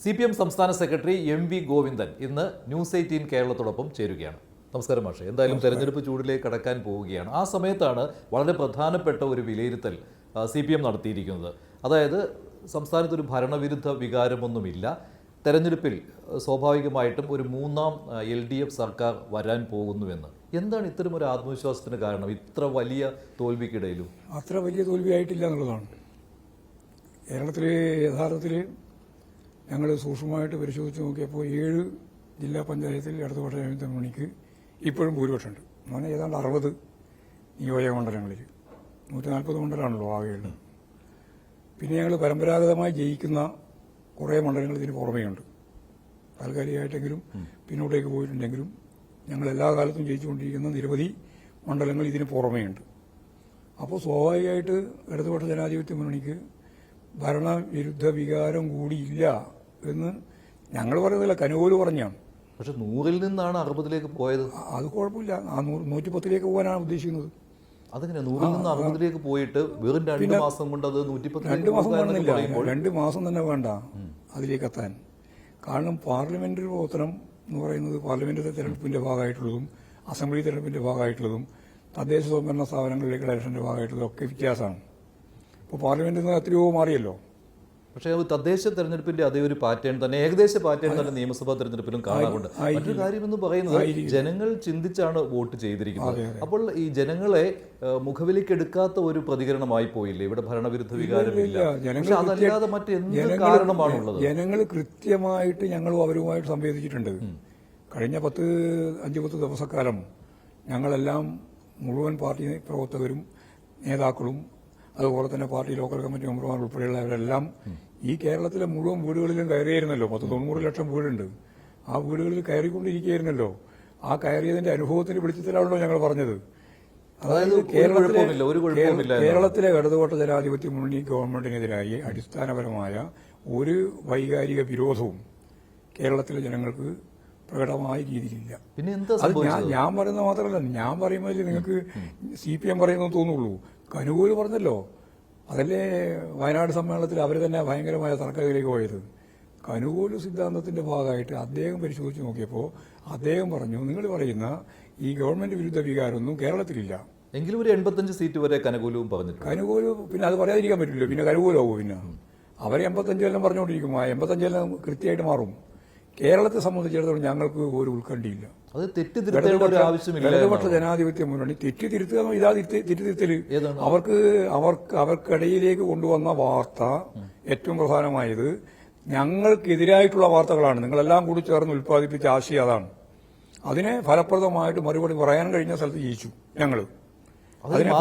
CPM സംസ്ഥാന secretary MV Govindan ഇന്ന് news 18 കേരളത്തോടൊപ്പം ചേരുകയാണ്. നമസ്കാരം മാഷെ. എന്തായാലും തെരഞ്ഞെടുപ്പ് ചൂടിലേക്ക് കടക്കാൻ പോവുകയാണ്. ആ സമയത്താണ് വളരെ പ്രധാനപ്പെട്ട ഒരു വിലയിരുത്തൽ CPM നടത്തിയിരിക്കുന്നത്. അതായത് സംസ്ഥാനത്ത് ഒരു ഭരണവിരുദ്ധ വികാരമൊന്നുമില്ല. തെരഞ്ഞെടുപ്പിൽ സ്വാഭാവികമായിട്ടും ഒരു മൂന്നാം LDF സർക്കാർ വരാൻ പോകുന്നുവെന്ന്. എന്താണ് ഇത്തരം ഒരു ആത്മവിശ്വാസത്തിന് കാരണം ഇത്ര വലിയ തോൽവിക്കിടയിലും? അത്ര വലിയ തോൽവിയായിട്ടില്ല എന്നുള്ളതാണ്. കേരളത്തിൽ യഥാർത്ഥത്തിൽ ഞങ്ങൾ സൂക്ഷ്മമായിട്ട് പരിശോധിച്ച് നോക്കിയപ്പോൾ 7 ജില്ലാ പഞ്ചായത്തിൽ ഇടതുപക്ഷ ജനാധിപത്യ മുന്നണിക്ക് ഇപ്പോഴും ഭൂരിപക്ഷമുണ്ട്. അങ്ങനെ ഏതാണ്ട് 60 നിയോജക മണ്ഡലങ്ങളിൽ 140 മണ്ഡലമാണല്ലോ ആകെയുള്ളത്. പിന്നെ ഞങ്ങൾ പരമ്പരാഗതമായി ജയിക്കുന്ന കുറേ മണ്ഡലങ്ങൾ ഇതിന് പുറമേയുണ്ട്. താൽക്കാലികമായിട്ടെങ്കിലും പിന്നോട്ടേക്ക് പോയിട്ടുണ്ടെങ്കിലും ഞങ്ങൾ എല്ലാ കാലത്തും ജയിച്ചുകൊണ്ടിരിക്കുന്ന നിരവധി മണ്ഡലങ്ങൾ ഇതിന് പുറമേയുണ്ട്. അപ്പോൾ സ്വാഭാവികമായിട്ട് ഇടതുപക്ഷ ജനാധിപത്യ മുന്നണിക്ക് ഭരണവിരുദ്ധ വികാരം കൂടിയില്ല എന്ന് ഞങ്ങൾ പറയുന്നില്ല, കനുകോല് പറഞ്ഞാണ്. പക്ഷെ 100-ൽ നിന്നാണ് 60-ലേക്ക് പോയത്. അത് കുഴപ്പമില്ല. ആ 110-ലേക്ക് പോകാനാണ് ഉദ്ദേശിക്കുന്നത്. അതെങ്ങനെ 100-ൽ നിന്ന് 60-ലേക്ക് പോയിട്ട് വെറും 2 മാസം കൊണ്ട് അത് 2 മാസം വേണമെന്നില്ല, 2 മാസം തന്നെ വേണ്ട അതിലേക്ക് എത്താൻ. കാരണം പാർലമെന്ററി പ്രവർത്തനം എന്ന് പറയുന്നത് പാർലമെന്റ് തെരഞ്ഞെടുപ്പിന്റെ ഭാഗമായിട്ടുള്ളതും അസംബ്ലി തെരഞ്ഞെടുപ്പിന്റെ ഭാഗമായിട്ടുള്ളതും തദ്ദേശ സ്വയംഭരണ സ്ഥാപനങ്ങളിലേക്കുള്ള ഇലക്ഷന്റെ ഭാഗമായിട്ടുള്ളതും ഒക്കെ വ്യത്യാസമാണ്. ഇപ്പോൾ പാർലമെന്റിൽ നിന്ന് എത്രയോ മാറിയല്ലോ. പക്ഷേ തദ്ദേശ തെരഞ്ഞെടുപ്പിന്റെ അതേ ഒരു പാറ്റേൺ തന്നെ, ഏകദേശ പാറ്റേൺ തന്നെ നിയമസഭാ തെരഞ്ഞെടുപ്പിലും കാണാറുണ്ട്. മറ്റൊരു കാര്യം എന്ന് പറയുന്നത് ജനങ്ങൾ ചിന്തിച്ചാണ് വോട്ട് ചെയ്തിരിക്കുന്നത്. അപ്പോൾ ഈ ജനങ്ങളെ മുഖവിലേക്ക് എടുക്കാത്ത ഒരു പ്രതികരണമായി പോയില്ലേ ഇവിടെ ഭരണവിരുദ്ധ വികാരമില്ല? അതല്ലാതെ മറ്റെന്ത് കാരണമാണുള്ളത്? ജനങ്ങൾ കൃത്യമായിട്ട് ഞങ്ങളും അവരുമായിട്ട് സംവേദിച്ചിട്ടുണ്ട്. കഴിഞ്ഞ 5-10 ദിവസക്കാലം ഞങ്ങളെല്ലാം മുഴുവൻ പാർട്ടി പ്രവർത്തകരും നേതാക്കളും അതുപോലെ തന്നെ പാർട്ടി ലോക്കൽ കമ്മിറ്റി മെമ്പർമാർ ഉൾപ്പെടെയുള്ളവരെല്ലാം ഈ കേരളത്തിലെ മുഴുവൻ വീടുകളിലും കയറിയായിരുന്നല്ലോ. 90 ലക്ഷം വീടുണ്ട്. ആ വീടുകളിൽ കയറിക്കൊണ്ടിരിക്കുകയായിരുന്നല്ലോ. ആ കയറിയതിന്റെ അനുഭവത്തിന്റെ വെളിച്ചത്തിലാണല്ലോ ഞങ്ങൾ പറഞ്ഞത്. അതായത് കേരളത്തിലെ ഇടതുപക്ഷ ജനാധിപത്യ മുന്നണി ഗവൺമെന്റിനെതിരായി അടിസ്ഥാനപരമായ ഒരു വൈകാരിക വിരോധവും കേരളത്തിലെ ജനങ്ങൾക്ക് പ്രകടമായ രീതിയിലില്ല. പിന്നെ എന്താ ഞാൻ പറയുന്നത് മാത്രമല്ല, ഞാൻ പറയുമ്പോൾ നിങ്ങൾക്ക് CPM പറയുന്നത് തോന്നുള്ളൂ. കനുകോല് പറഞ്ഞല്ലോ, അതല്ലേ വയനാട് സമ്മേളനത്തിൽ അവർ തന്നെ ഭയങ്കരമായ തർക്കത്തിലേക്ക് പോയത്. കനുകോല് സിദ്ധാന്തത്തിന്റെ ഭാഗമായിട്ട് അദ്ദേഹം പരിശോധിച്ച് നോക്കിയപ്പോൾ അദ്ദേഹം പറഞ്ഞു, നിങ്ങൾ പറയുന്ന ഈ ഗവൺമെന്റ് വിരുദ്ധ വികാരമൊന്നും കേരളത്തിലില്ല. എങ്കിലും ഒരു 85 സീറ്റ് വരെ കനുകൂലവും പറഞ്ഞിട്ടുണ്ട്. കനുകോല് പിന്നെ അത് പറയാതിരിക്കാൻ പറ്റില്ല. പിന്നെ കനുകൂലാവൂ. പിന്നെ അവരെ 85 എല്ലാം പറഞ്ഞുകൊണ്ടിരിക്കും. ആ 85 എല്ലാം കൃത്യമായിട്ട് മാറും. കേരളത്തെ സംബന്ധിച്ചിടത്തോളം ഞങ്ങൾക്ക് ഒരു ഉത്കണ്ഠയില്ല. അത് തെറ്റിദ്ധരുത്തേണ്ട ഒരു ആവശ്യമില്ല. ഇടതുപക്ഷ ജനാധിപത്യ മുന്നണി തെറ്റിദ്ധരുത്തുക, ഇതാ തെറ്റിദ്ധരുത്തല്. അവർക്കിടയിലേക്ക് കൊണ്ടുവന്ന വാർത്ത ഏറ്റവും പ്രധാനമായത് ഞങ്ങൾക്കെതിരായിട്ടുള്ള വാർത്തകളാണ്. നിങ്ങളെല്ലാം കൂടി ചേർന്ന് ഉൽപ്പാദിപ്പിച്ച ആശയം അതാണ്. അതിനെ ഫലപ്രദമായിട്ട് മറുപടി പറയാൻ കഴിഞ്ഞ സ്ഥലത്ത് ജയിച്ചു ഞങ്ങൾ. അതിനെ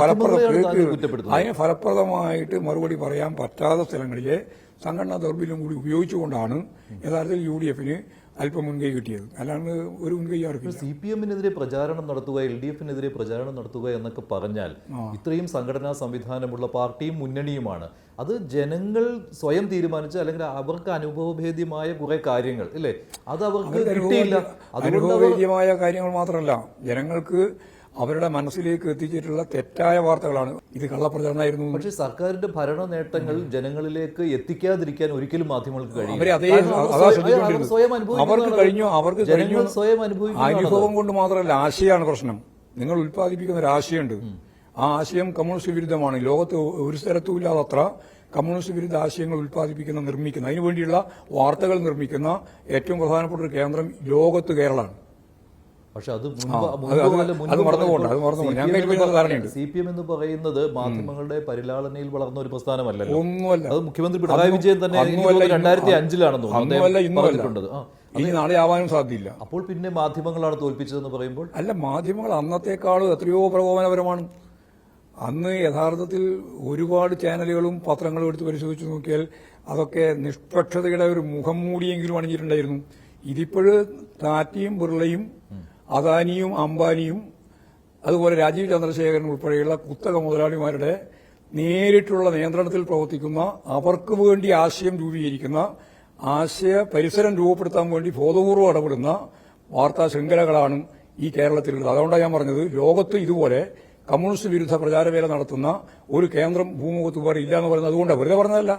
ഫലപ്രദമായിട്ട് മറുപടി പറയാൻ പറ്റാത്ത സ്ഥലങ്ങളിലെ സംഘടനാ ദൗർബല്യം കൂടി ഉപയോഗിച്ചുകൊണ്ടാണ് യഥാർത്ഥത്തിൽ UDFന് അല്പം മുൻകൈ കിട്ടിയത്. അല്ലാണ്ട് ഒരു മുൻകൈ ആർക്കും. CPMനെതിരെ പ്രചാരണം നടത്തുക, LDFനെതിരെ പ്രചാരണം നടത്തുക എന്നൊക്കെ പറഞ്ഞാൽ ഇത്രയും സംഘടനാ സംവിധാനമുള്ള പാർട്ടിയും മുന്നണിയുമാണ്. അത് ജനങ്ങൾ സ്വയം തീരുമാനിച്ച അല്ലെങ്കിൽ അവർക്ക് അനുഭവഭേദ്യമായ കുറെ കാര്യങ്ങൾ ഇല്ലേ, അത് അവർക്ക് കിട്ടിയില്ല. അനുഭവഭേദ്യമായ കാര്യങ്ങൾ മാത്രമല്ല, ജനങ്ങൾക്ക് അവരുടെ മനസ്സിലേക്ക് എത്തിച്ചിട്ടുള്ള തെറ്റായ വാർത്തകളാണ്. ഇത് കള്ളപ്രചാരണമായിരുന്നു. പക്ഷേ സർക്കാരിന്റെ ഭരണ നേട്ടങ്ങൾ ജനങ്ങളിലേക്ക് എത്തിക്കാതിരിക്കാൻ ഒരിക്കലും മാധ്യമങ്ങൾക്ക് കഴിയും. അവർക്ക് സ്വയം അനുഭവം കൊണ്ട് മാത്രമല്ല, ആശയമാണ് പ്രശ്നം. നിങ്ങൾ ഉൽപ്പാദിപ്പിക്കുന്ന ഒരു ആശയമുണ്ട്. ആ ആശയം കമ്മ്യൂണിസ്റ്റ് വിരുദ്ധമാണ്. ലോകത്ത് ഒരു സ്ഥലത്തും ഇല്ലാതത്ര കമ്മ്യൂണിസ്റ്റ് വിരുദ്ധ ആശയങ്ങൾ നിർമ്മിക്കുന്ന അതിനുവേണ്ടിയുള്ള വാർത്തകൾ നിർമ്മിക്കുന്ന ഏറ്റവും പ്രധാനപ്പെട്ട ഒരു കേന്ദ്രം ലോകത്ത് കേരളമാണ്. പക്ഷെ അത് CPM എന്ന് പറയുന്നത് മാധ്യമങ്ങളുടെ പരിലാളനയിൽ വളർന്ന ഒരു പ്രസ്ഥാനമല്ലല്ലോ. ഒന്നുമല്ല. അത് മുഖ്യമന്ത്രി പിണറായി വിജയൻ തന്നെ 2005-ലാണെന്ന് പറഞ്ഞിട്ടുണ്ട്. ഇനി നാളെ ആവാനും സാധ്യതയില്ല. അപ്പോൾ പിന്നെ മാധ്യമങ്ങളാണ് തോൽപ്പിച്ചതെന്ന് പറയുമ്പോൾ അല്ല, മാധ്യമങ്ങൾ അന്നത്തെക്കാളും എത്രയോ പ്രകോപനപരമാണ്. അന്ന് യഥാർത്ഥത്തിൽ ഒരുപാട് ചാനലുകളും പത്രങ്ങളും എടുത്ത് പരിശോധിച്ച് നോക്കിയാൽ അതൊക്കെ നിഷ്പക്ഷതയുടെ ഒരു മുഖം മൂടിയെങ്കിലും അണിഞ്ഞിട്ടുണ്ടായിരുന്നു. ഇതിപ്പോഴ് ടാറ്റയും ബിർളയും അദാനിയും അംബാനിയും അതുപോലെ രാജീവ് ചന്ദ്രശേഖരൻ ഉൾപ്പെടെയുള്ള കുത്തക മുതലാളിമാരുടെ നേരിട്ടുള്ള നിയന്ത്രണത്തിൽ പ്രവർത്തിക്കുന്ന, അവർക്ക് വേണ്ടി ആശയം രൂപീകരിക്കുന്ന, ആശയ പരിസരം രൂപപ്പെടുത്താൻ വേണ്ടി ബോധപൂർവ്വം ഇടപെടുന്ന വാർത്താ ശൃംഖലകളാണ് ഈ കേരളത്തിലുള്ളത്. അതുകൊണ്ടാണ് ഞാൻ പറഞ്ഞത്, ലോകത്ത് ഇതുപോലെ കമ്മ്യൂണിസ്റ്റ് വിരുദ്ധ പ്രചാരവേല നടത്തുന്ന ഒരു കേന്ദ്രം ഭൂമുഖത്ത് വേറെ ഇല്ല എന്ന് പറയുന്നത് അതുകൊണ്ടാണ്, വെറുതെ പറഞ്ഞതല്ല,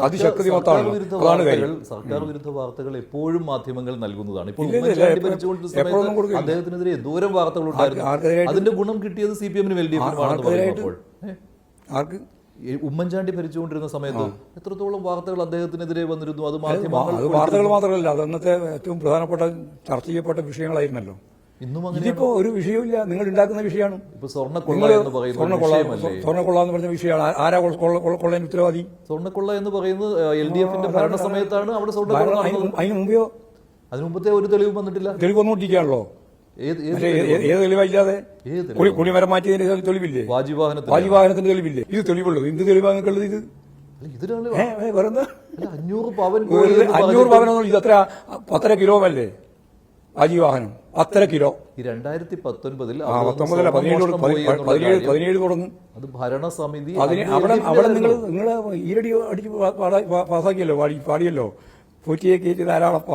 അതിശക്തിമത്താണ്. അതാണ് കാര്യം. സർക്കാർ വിരുദ്ധ വാർത്തകൾ എപ്പോഴും മാധ്യമങ്ങൾ നൽകുന്നതാണ്. ഇപ്പോൾ ഉമ്മൻചാണ്ടി ഭരിച്ചുകൊണ്ടിരുന്ന സമയത്ത് അദ്ദേഹത്തിനെതിരെ ദൂരം വാർത്തകൾ ഉണ്ടായിരുന്നു. അതിന്റെ ഗുണം കിട്ടിയത് CPM-നും LDF-നും പറയുമ്പോൾ ആർക്ക് ഉമ്മൻചാണ്ടി ഭരിച്ചുകൊണ്ടിരുന്ന സമയത്ത് എത്രത്തോളം വാർത്തകൾ അദ്ദേഹത്തിനെതിരെ വന്നിരുന്നു. അത് അത് വാർത്തകൾ മാത്രമല്ല, അത് അന്നത്തെ ഏറ്റവും പ്രധാനപ്പെട്ട ചർച്ച ചെയ്യപ്പെട്ട വിഷയങ്ങളായിരുന്നല്ലോ. ഇന്നും അങ്ങനെ ഇതിപ്പോ ഒരു വിഷയമില്ല, നിങ്ങൾ ഉണ്ടാക്കുന്ന വിഷയമാണ്. ഇപ്പൊ സ്വർണ്ണക്കൊള്ള എന്ന് പറഞ്ഞ വിഷയമാണ്. ആരാ കൊള്ളേന് ഉത്തരവാദി? സ്വർണ്ണക്കൊള്ള എന്ന് പറയുന്നത് LDF-ന്റെ ഭരണ സമയത്താണ് അവിടെ സ്വർണ്ണക്കൊള്ള. അതിന് മുമ്പെയോ? അതിന് മുമ്പത്തെ ഒരു തെളിവും വന്നിട്ടില്ല. തെളിവ് വന്നുകൊണ്ടിരിക്കുകയാണല്ലോ. ഏത് തെളിവില്ലാതെ? കുടിമരം മാറ്റിയതിന് തെളിവില്ലേ? വാജിവാഹനത്തിന്റെ തെളിവില്ലേ? ഇത് തെളിവുള്ളൂ. എന്ത് തെളിവാണുള്ളത്? ഇത് വേറെന്താ? 500 പവൻ. 500 പവനൊന്നും ഇത് അത്ര കിലോ അല്ലേ വാജിവാഹനം? അത്ര കിലോ. 2019 17 തുടങ്ങും. അത് ഭരണസമിതി അവിടെ നിങ്ങൾ ഈരടി അടിച്ച് പാസാക്കിയല്ലോ, പാടിയല്ലോ. പോറ്റിയെ കയറ്റി ധാരാളപ്പ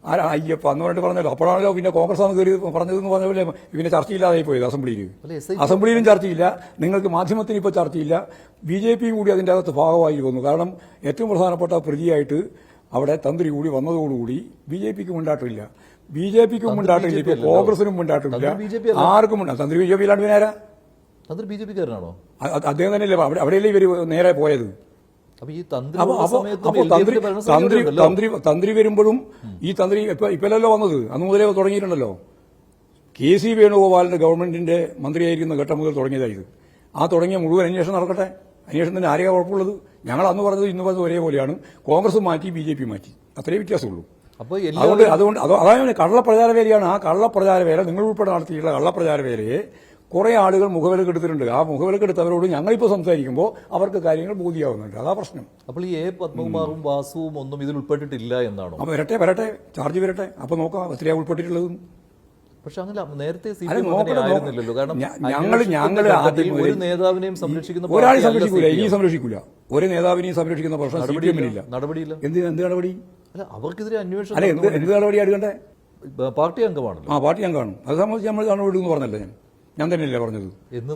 അയ്യപ്പ എന്ന് പറഞ്ഞിട്ട് പറഞ്ഞല്ലോ. അപ്പോഴാണല്ലോ പിന്നെ കോൺഗ്രസ് ആണ് കയറി പറഞ്ഞതെന്ന് പറഞ്ഞ പോലെ പിന്നെ ചർച്ചയില്ലാതായി പോയത്. അസംബ്ലിയിലും ചർച്ചയില്ല, നിങ്ങൾക്ക് മാധ്യമത്തിന് ഇപ്പോൾ ചർച്ചയില്ല. BJPയും കൂടി അതിൻ്റെ അകത്ത് ഭാഗമായി വന്നു. കാരണം ഏറ്റവും പ്രധാനപ്പെട്ട പ്രതിയായിട്ട് അവിടെ തന്ത്രി കൂടി വന്നതോടുകൂടി BJPക്ക് മുണ്ടാട്ടില്ല, BJPക്കും മുണ്ടാട്ടില്ല, ഇപ്പോൾ കോൺഗ്രസിനും മുണ്ടാട്ടില്ല, ആർക്കും തന്ത്രി BJPയിലാണ്. പിന്നെ ആരാ? തന്ത്രി BJPക്കാരനാണോ? അദ്ദേഹം തന്നെയല്ലേ അവിടെയല്ലേ ഇവർ നേരെ പോയത്. തന്ത്രി വരുമ്പോഴും ഈ തന്ത്രി ഇപ്പല്ലല്ലോ വന്നത്, അന്ന് മുതലേ തുടങ്ങിയിട്ടുണ്ടല്ലോ. KC വേണുഗോപാലിന്റെ ഗവൺമെന്റിന്റെ മന്ത്രിയായിരിക്കുന്ന ഘട്ടം മുതൽ തുടങ്ങിയതായത്. ആ തുടങ്ങിയ മുഴുവൻ അന്വേഷണം നടക്കട്ടെ. അന്വേഷണത്തിന് ആരെയാ കുഴപ്പമുള്ളത്? ഞങ്ങൾ അന്ന് പറഞ്ഞത് ഇന്ന് പറഞ്ഞത് ഒരേപോലെയാണ്. കോൺഗ്രസ് മാറ്റി, BJP മാറ്റി, അത്രേ വ്യത്യാസമുള്ളൂ. അതാണ് കള്ളപ്രചാരവേലയാണ്. ആ കള്ളപ്രചാരവേല നിങ്ങൾ ഉൾപ്പെടെ നടത്തിയിട്ടുള്ള കള്ളപ്രചാരവേലയെ കുറെ ആളുകൾ മുഖവിലക്കെടുത്തിട്ടുണ്ട്. ആ മുഖവിലക്കെടുത്തവരോട് ഞങ്ങളിപ്പോൾ സംസാരിക്കുമ്പോൾ അവർക്ക് കാര്യങ്ങൾ ബോധ്യമാവുന്നുണ്ട്. അതാ പ്രശ്നം. അപ്പോൾ ഈ പത്മകുമാറും വാസുവും ഒന്നും ഇതിൽ ഉൾപ്പെട്ടിട്ടില്ല എന്നാണോ? അപ്പൊ വരട്ടെ, ചാർജ് വരട്ടെ, അപ്പൊ നോക്കാം എത്രയാ ഉൾപ്പെട്ടിട്ടുള്ളത്. പക്ഷെ അങ്ങനെ നേരത്തെ ഞങ്ങൾ ഒരു നേതാവിനെയും സംരക്ഷിക്കുന്ന ഒരാളെ സംരക്ഷിക്കൂല, ഇനിയും സംരക്ഷിക്കൂല. ഒരു നേതാവിനെയും സംരക്ഷിക്കുന്ന പ്രശ്നം CPM-നില്ല. നടപടിയില്ല. എന്ത് നടപടി? അല്ല, അവർക്കെതിരെ അന്വേഷണം. അല്ല, എന്ത് നടപടി എടുക്കണ്ടേ? പാർട്ടി അംഗമാണല്ലോ. പാർട്ടി അംഗമാണ്. അത് സംബന്ധിച്ച് നമ്മൾ നടപടി എന്ന് പറഞ്ഞല്ലോ. ഞാൻ തന്നെയല്ലേ പറഞ്ഞത്.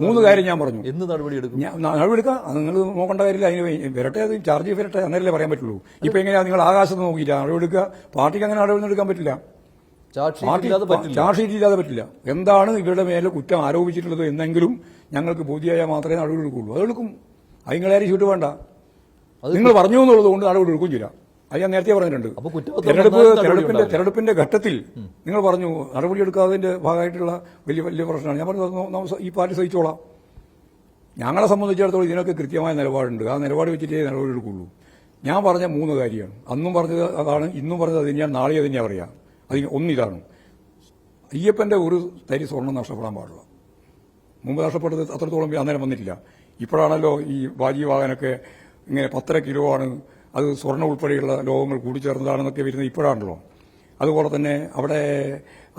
3 കാര്യം ഞാൻ പറഞ്ഞു. എന്ന് നടപടി എടുക്കും? നടപടി എടുക്കാം. നിങ്ങൾ നോക്കേണ്ട കാര്യമില്ല. അതിന് വരട്ടെ, അത് ചാർജ് വരട്ടെ, അന്നേരല്ലേ പറയാൻ പറ്റുള്ളൂ. ഇപ്പൊ എങ്ങനെയാ നിങ്ങൾ ആകാശത്ത് നോക്കിയില്ല നടപടി എടുക്കുക? പാർട്ടിക്ക് അങ്ങനെ നടപടി എടുക്കാൻ പറ്റില്ല. ചാർജ് ഷീറ്റ് ഇല്ലാതെ പറ്റില്ല. എന്താണ് ഇവരുടെ മേലെ കുറ്റം ആരോപിച്ചിട്ടുള്ളത് എന്നെങ്കിലും ഞങ്ങൾക്ക് ബോധ്യമായാൽ മാത്രമേ നടപടി എടുക്കുള്ളൂ. അതെടുക്കും. അത് നിങ്ങളാരും ഷീറ്റ് വേണ്ട. നിങ്ങൾ പറഞ്ഞു എന്നുള്ളത് കൊണ്ട് നടപടി എടുക്കും ചെയ്യില്ല. അത് ഞാൻ നേരത്തെ പറഞ്ഞിട്ടുണ്ട്. തെരഞ്ഞെടുപ്പിന്റെ ഘട്ടത്തിൽ നിങ്ങൾ പറഞ്ഞു നടപടി എടുക്കാതിന്റെ ഭാഗമായിട്ടുള്ള വലിയ പ്രശ്നമാണ്. ഞാൻ പറഞ്ഞു ഈ പാർട്ടി സഹിച്ചോളാം. ഞങ്ങളെ സംബന്ധിച്ചിടത്തോളം ഇതിനൊക്കെ കൃത്യമായ നിലപാടുണ്ട്. ആ നിലപാട് വെച്ചിട്ടേ നടപടി എടുക്കുള്ളൂ. ഞാൻ പറഞ്ഞ 3 കാര്യമാണ്. അന്നും പറഞ്ഞത് അതാണ്, ഇന്നും പറഞ്ഞത് അത് തന്നെയാണ്, നാളെ അത് തന്നെയാണ് പറയാം. ഒന്നിതാണ്, അയ്യപ്പന്റെ ഒരു തരി സ്വർണം നഷ്ടപ്പെടാൻ പാടില്ല. മുമ്പ് നഷ്ടപ്പെട്ടത് അത്രത്തോളം അന്നേരം വന്നിട്ടില്ല. ഇപ്പോഴാണല്ലോ ഈ വാജിവാഹനൊക്കെ ഇങ്ങനെ 10 കിലോ ആണ്, അത് സ്വർണ്ണം ഉൾപ്പെടെയുള്ള ലോകങ്ങൾ കൂടിച്ചേർന്നതാണെന്നൊക്കെ വരുന്നത് ഇപ്പോഴാണല്ലോ. അതുപോലെ തന്നെ അവിടെ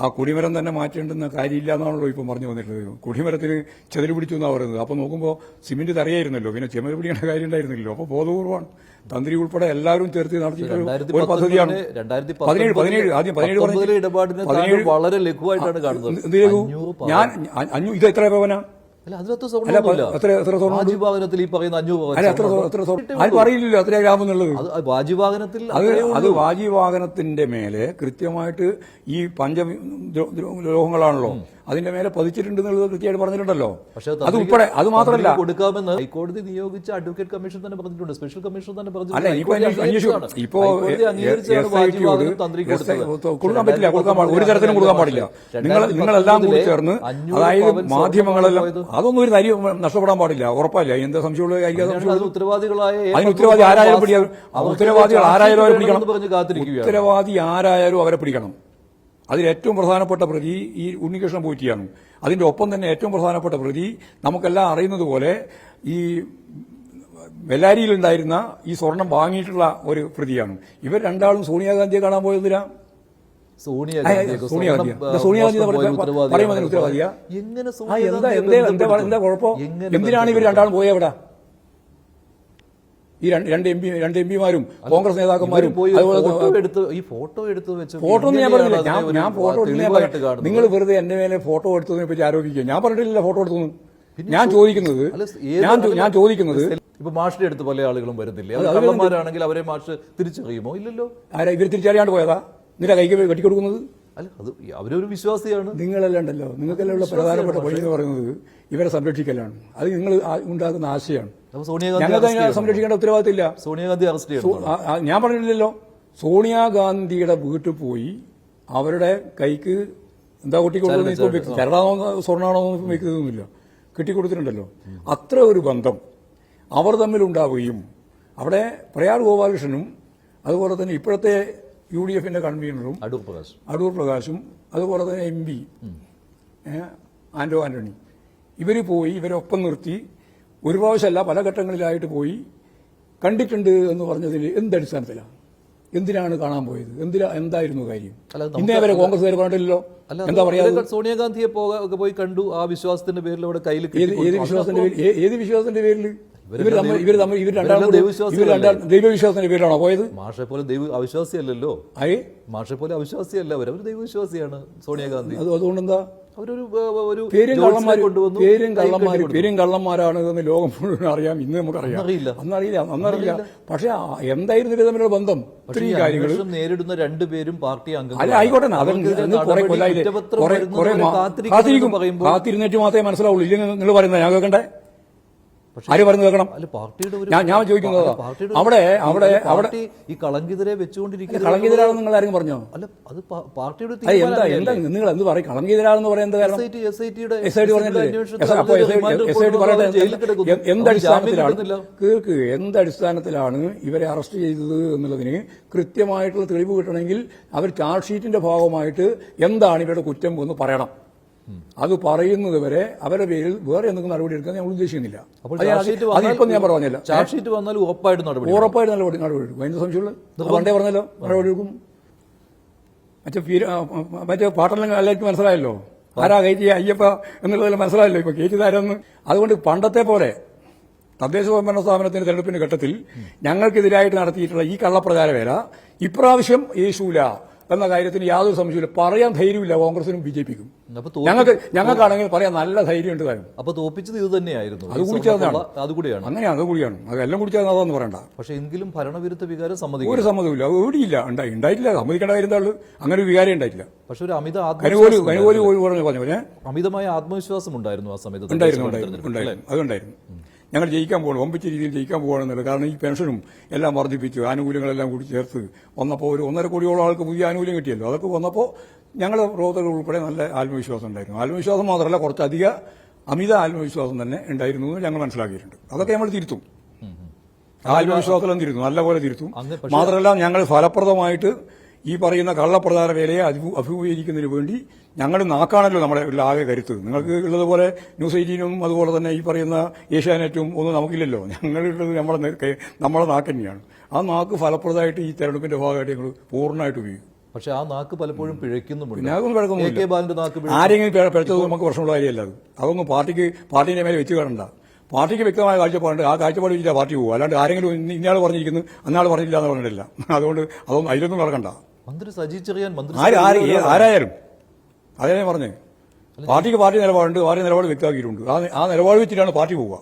ആ കൊടിമരം തന്നെ മാറ്റേണ്ടുന്ന കാര്യമില്ല എന്നാണല്ലോ ഇപ്പം പറഞ്ഞു വന്നിട്ടുള്ളത്. കൊടിമരത്തിന് ചെതല് പിടിച്ചു എന്നാണ് പറയുന്നത്. അപ്പോൾ നോക്കുമ്പോൾ സിമെന്റ് തറയായിരുന്നല്ലോ, പിന്നെ ചെമര് പിടിക്കേണ്ട കാര്യം ഉണ്ടായിരുന്നില്ലല്ലോ. അപ്പോൾ ബോധപൂർവ്വമാണ് തന്ത്രി ഉൾപ്പെടെ എല്ലാവരും ചേർത്ത് നടത്തിയിട്ടുള്ള ഒരു പദ്ധതിയാണ്. 17 ഇടപാടിനെ വളരെ ലഘുവായിട്ടാണ് കാണുന്നത്. ഞാൻ ഇത് എത്ര പവനാ? വാജിവാഹനത്തിൽ ഈ പറയുന്ന 500 അറിയില്ലല്ലോ എത്ര ഗ്രാമെന്നുള്ളത്. വാജിവാഹനത്തിൽ അത് വാജിവാഹനത്തിന്റെ മേലെ കൃത്യമായിട്ട് ഈ പഞ്ചലോഹങ്ങളാണല്ലോ അതിന്റെ മേലെ പതിച്ചിട്ടുണ്ട് എന്നുള്ളത് കൃത്യമായിട്ട് പറഞ്ഞിട്ടുണ്ടല്ലോ. അത് ഉൾപ്പെടെ അത് മാത്രമല്ല കൊടുക്കാമെന്ന് ഹൈക്കോടതി നിയോഗിച്ച അഡ്വക്കേറ്റ് കമ്മീഷൻ തന്നെ പറഞ്ഞിട്ടുണ്ട്. സ്പെഷ്യൽ കമ്മീഷൻ തന്നെ അല്ല ഇപ്പോ കൊടുക്കാൻ പറ്റില്ല, ഒരു തരത്തിലും കൊടുക്കാൻ പാടില്ല. നിങ്ങളെല്ലാം കൂടി ചേർന്ന്, അതായത് മാധ്യമങ്ങളെല്ലാം, അതൊന്നും ഒരു കാര്യം നഷ്ടപ്പെടാൻ പാടില്ല. ഉറപ്പല്ല. എന്താ സംശയമുള്ള കാര്യം? അതിന് ഉത്തരവാദി ആരായാലും പിടിക്കണം. ഉത്തരവാദികൾ ആരായാലും അവരെ പിടിക്കണം. ഉത്തരവാദി ആരായാലും അവരെ പിടിക്കണം. അതിൽ ഏറ്റവും പ്രധാനപ്പെട്ട പ്രതി ഈ ഉണ്ണികൃഷ്ണൻ പോറ്റിയാണ്. അതിന്റെ ഒപ്പം തന്നെ ഏറ്റവും പ്രധാനപ്പെട്ട പ്രതി നമുക്കെല്ലാം അറിയുന്നത് പോലെ ഈ ബെല്ലാരിയിലുണ്ടായിരുന്ന ഈ സ്വർണം വാങ്ങിയിട്ടുള്ള ഒരു പ്രതിയാണ്. ഇവർ രണ്ടാളും സോണിയാഗാന്ധിയെ കാണാൻ പോയതിനാ. സോണിയാഗാന്ധി പറയുമ്പോൾ അതിന് ഉത്തരവാദിയാ? എന്താ കുഴപ്പം? എന്തിനാണ് ഇവർ രണ്ടാളും പോയ അവിടെ? ഈ രണ്ട് എം പിമാരും കോൺഗ്രസ് നേതാക്കന്മാരും ഫോട്ടോ ഒന്നും ഞാൻ പറഞ്ഞില്ല. ഞാൻ ഫോട്ടോ എടുത്ത് നിങ്ങൾ വെറുതെ എന്റെ മേലെ ഫോട്ടോ എടുത്തതിനെ പറ്റി ആരോപിക്കുക. ഞാൻ പറഞ്ഞിട്ടില്ല ഫോട്ടോ എടുത്തു. ഞാൻ ചോദിക്കുന്നത് അല്ല, ഏത് ഞാൻ ചോദിക്കുന്നത് ഇപ്പൊ മാഷിന്റെ അടുത്ത് പല ആളുകളും വരുന്നില്ലേ? അവർ കള്ളന്മാരാണെങ്കിൽ അവരെ മാഷ് തിരിച്ചറിയുമോ? ഇല്ലല്ലോ. ആരാ ഇവർ തിരിച്ചറിയാണ്ട് പോയതാ? നിന്റെ കൈക്ക് കെട്ടിക്കൊടുക്കുന്നത്? അല്ല, അത് അവരൊരു വിശ്വാസിയാണ്. നിങ്ങളെല്ലാം ഉണ്ടല്ലോ, നിങ്ങൾക്കെല്ലാം ഉള്ള പ്രധാനപ്പെട്ട പണി എന്ന് പറയുന്നത് ഇവരെ സംരക്ഷിക്കലാണ്. അത് നിങ്ങൾ ഉണ്ടാക്കുന്ന ആശയമാണ്. ഞങ്ങൾക്ക് അതിനെ സംരക്ഷിക്കേണ്ട ഉത്തരവാദിത്തമില്ല. സോണിയാഗാന്ധി അറസ്റ്റ് ചെയ്യണം. ഞാൻ പറഞ്ഞില്ലല്ലോ. സോണിയാഗാന്ധിയുടെ വീട്ടിൽ പോയി അവരുടെ കൈക്ക് എന്താ കൊട്ടിക്കൊടുക്കുന്നത്? ചരടാണോ സ്വർണ്ണാണോ വെക്കുന്നതൊന്നുമില്ല, കെട്ടിക്കൊടുത്തിട്ടുണ്ടല്ലോ. അത്ര ഒരു ബന്ധം അവർ തമ്മിലുണ്ടാവുകയും അവിടെ പ്രയാർ ഗോപാലകൃഷ്ണനും അതുപോലെ തന്നെ ഇപ്പോഴത്തെ UDF കൺവീനറും അടൂർ പ്രകാശും അതുപോലെ തന്നെ MP ആന്റോ ആന്റണി ഇവർ പോയി ഇവരൊപ്പം നിർത്തി ഒരു പ്രാവശ്യമല്ല പല ഘട്ടങ്ങളിലായിട്ട് പോയി കണ്ടിട്ടുണ്ട് എന്ന് പറഞ്ഞതിൽ എന്തടിസ്ഥാനത്തിലാണ്? എന്തിനാണ് കാണാൻ പോയത്? എന്തായിരുന്നു കാര്യം? ഇന്നേ വരെ കോൺഗ്രസ് പറഞ്ഞില്ലല്ലോ. എന്താ പറയാ? സോണിയാഗാന്ധിയെ പോയി കണ്ടു. ആ വിശ്വാസത്തിന്റെ പേരിൽ അവിടെ കയ്യിൽ ഏത് വിശ്വാസത്തിന്റെ പേരിൽ? ഇവർ ദൈവവിശ്വാസത്തിന്റെ പേരിലാണോ പോയത്? മാഷെ പോലെ ദൈവ അവിശ്വാസിയല്ലല്ലോ. മാഷെ പോലെ അവിശ്വാസിയല്ല അവർ ദൈവവിശ്വാസിയാണ് സോണിയാഗാന്ധി. അതുകൊണ്ടെന്താ ഒരു പേരും കള്ളന്മാരാണ് എന്ന് ലോകം മുഴുവൻ അറിയാം. ഇന്ന് നമുക്കറിയാം. അന്നറിയില്ല. പക്ഷെ എന്തായിരുന്നു ഇവർ തമ്മിലുള്ള ബന്ധം? ഇത്രയും കാര്യങ്ങൾ നേരിടുന്ന രണ്ടുപേരും പാർട്ടി അംഗങ്ങൾ. അല്ല, ആയിക്കോട്ടെ, കാത്തിരുന്നിട്ട് മാത്രമേ മനസ്സിലാവുള്ളൂ. ഇല്ലെങ്കിൽ നിങ്ങൾ പറയുന്നത് ഞാൻ കേൾക്കണ്ടേ? ആര് പറഞ്ഞു കേൾക്കണം? ഞാൻ ചോദിക്കുന്നത് അവിടെ ഈ കളങ്കിതരെ വെച്ചുകൊണ്ടിരിക്കുന്നത് കളങ്കിതരാണെന്ന് നിങ്ങൾ ആരെങ്കിലും പറഞ്ഞോ? അല്ല, അത് പാർട്ടിയുടെ എന്താ നിങ്ങൾ എന്ത് പറയും? കളങ്കിതരാണെന്ന് പറയാൻ എന്താ കാരണം? എന്തടിസ്ഥാനത്തിലാണ് ഇവരെ അറസ്റ്റ് ചെയ്തത് എന്നുള്ളതിന് കൃത്യമായിട്ടുള്ള തെളിവ് കിട്ടണമെങ്കിൽ അവർ ചാർജ് ഷീറ്റിന്റെ ഭാഗമായിട്ട് എന്താണ് ഇവരുടെ കുറ്റം എന്ന് പറയണം. അത് പറയുന്നത് വരെ അവരുടെ പേരിൽ വേറെ എന്തെങ്കിലും നടപടി എടുക്കാൻ ഞങ്ങൾ ഉദ്ദേശിക്കുന്നില്ല. അതിപ്പം ഞാൻ പറഞ്ഞില്ല. ചാർജ് ഷീറ്റ് വന്നാൽ ഉറപ്പായിട്ട് നടപടി എടുക്കും. അതിന്റെ സംശയമുള്ള പണ്ടേ പറഞ്ഞല്ലോ നടപടി എടുക്കും. മറ്റേ പാട്ടെല്ലാം എല്ലാവർക്കും മനസ്സിലായല്ലോ. ആരാ കയറ്റി അയ്യപ്പ എന്നുള്ളതെല്ലാം മനസ്സിലായല്ലോ ഇപ്പൊ കയറ്റിതാരെന്ന്. അതുകൊണ്ട് പണ്ടത്തെ പോലെ തദ്ദേശ സ്വയംഭരണ സ്ഥാപനത്തിന്റെ തെരഞ്ഞെടുപ്പിന്റെ ഘട്ടത്തിൽ ഞങ്ങൾക്കെതിരായിട്ട് നടത്തിയിട്ടുള്ള ഈ കള്ളപ്രചാര വേല ഇപ്രാവശ്യം യേശൂല എന്ന കാര്യത്തിന് യാതൊരു സംശയമില്ല. പറയാൻ ധൈര്യമില്ല കോൺഗ്രസിനും BJPക്കും. ഞങ്ങൾക്കാണെങ്കിൽ പറയാൻ നല്ല ധൈര്യമുണ്ട് താനും. അപ്പൊ തോപ്പിച്ചത് ഇത് തന്നെയായിരുന്നു. അതുകൂടിയാണ്. അതെല്ലാം കുടിച്ചതെന്ന് പറയണ്ട. പക്ഷെ എങ്കിലും ഭരണവിരുദ്ധ വികാരം ഒരു സമ്മതമില്ല. എവിടെയില്ല, ഉണ്ടായിട്ടില്ല. സമ്മതിക്കേണ്ട കാര്യം എന്താ? അങ്ങനെ ഒരു വികാരം ഉണ്ടായിട്ടില്ല. പക്ഷെ ഒരു അമിതമായ ആത്മവിശ്വാസം ഉണ്ടായിരുന്നു ആ സമയത്ത്. അതുണ്ടായിരുന്നു. ഞങ്ങൾ ജയിക്കാൻ പോകണം, ഒമ്പിച്ച രീതിയിൽ ജയിക്കാൻ പോകണമെന്നുള്ളത്. കാരണം ഈ പെൻഷനും എല്ലാം വർദ്ധിപ്പിച്ചു, ആനുകൂല്യങ്ങളെല്ലാം കൂടി ചേർത്ത് വന്നപ്പോൾ ഒരു 1.5 കോടിയോളം ആൾക്ക് പുതിയ ആനുകൂല്യം കിട്ടിയല്ലോ. അതൊക്കെ വന്നപ്പോൾ ഞങ്ങളുടെ പ്രവർത്തകർ ഉൾപ്പെടെ നല്ല ആത്മവിശ്വാസം ഉണ്ടായിരുന്നു. ആത്മവിശ്വാസം മാത്രമല്ല, കുറച്ചധികം അമിത ആത്മവിശ്വാസം തന്നെ ഉണ്ടായിരുന്നു എന്ന് ഞങ്ങൾ മനസ്സിലാക്കിയിട്ടുണ്ട്. അതൊക്കെ നമ്മൾ തിരുത്തും. ആത്മവിശ്വാസമെല്ലാം തിരുത്തും, നല്ലപോലെ തിരുത്തും. മാത്രമല്ല, ഞങ്ങൾ ഫലപ്രദമായിട്ട് ഈ പറയുന്ന കള്ളപ്രചാര വേലയെ അഭിമുഖീകരിക്കുന്നതിന് വേണ്ടി ഞങ്ങൾ നാക്കാണല്ലോ നമ്മുടെ ആകെ കരുത്ത്. നിങ്ങൾക്ക് ഉള്ളതുപോലെ ന്യൂസ് 18 അതുപോലെ തന്നെ ഈ പറയുന്ന ഏഷ്യാനെറ്റും ഒന്നും നമുക്കില്ലല്ലോ. ഞങ്ങളുള്ളത് നമ്മളെ നാക്ക് തന്നെയാണ്. ആ നാക്ക് ഫലപ്രദമായിട്ട് ഈ തെരഞ്ഞെടുപ്പിന്റെ ഭാഗമായിട്ട് ഞങ്ങൾ പൂർണ്ണമായിട്ട് ഉപയോഗിക്കും. പക്ഷെ ആ നാക്ക് പലപ്പോഴും പിഴയ്ക്കുന്നുമുണ്ട്. ആരെങ്കിലും പിഴച്ചത് നമുക്ക് പ്രശ്നമുള്ള കാര്യമല്ല. അതൊന്നും പാർട്ടിന്റെ മേലെ വെച്ച് കാണണ്ട. പാർട്ടിക്ക് വ്യക്തമായ കാഴ്ചപ്പാടുണ്ട്. ആ കാഴ്ചപ്പാട് വെച്ചിട്ട് പാർട്ടി പോകും. അല്ലാണ്ട് ആരെങ്കിലും ഇന്നയാൾ പറഞ്ഞിരിക്കുന്നു അന്നാൾ പറഞ്ഞില്ല എന്ന് പറഞ്ഞിട്ടില്ല. അതുകൊണ്ട് അതൊന്നും അതിലൊന്നും നടക്കണ്ട. മന്ത്രി സജി ചെറിയാൻ ആരായാലും അതേ പറഞ്ഞേ, പാർട്ടിക്ക് പാർട്ടി നിലപാടുണ്ട്. പാർട്ടി നിലപാട് വ്യക്തമാക്കിയിട്ടുണ്ട്. ആ നിലപാട് വെച്ചിട്ടാണ് പാർട്ടി പോവുക.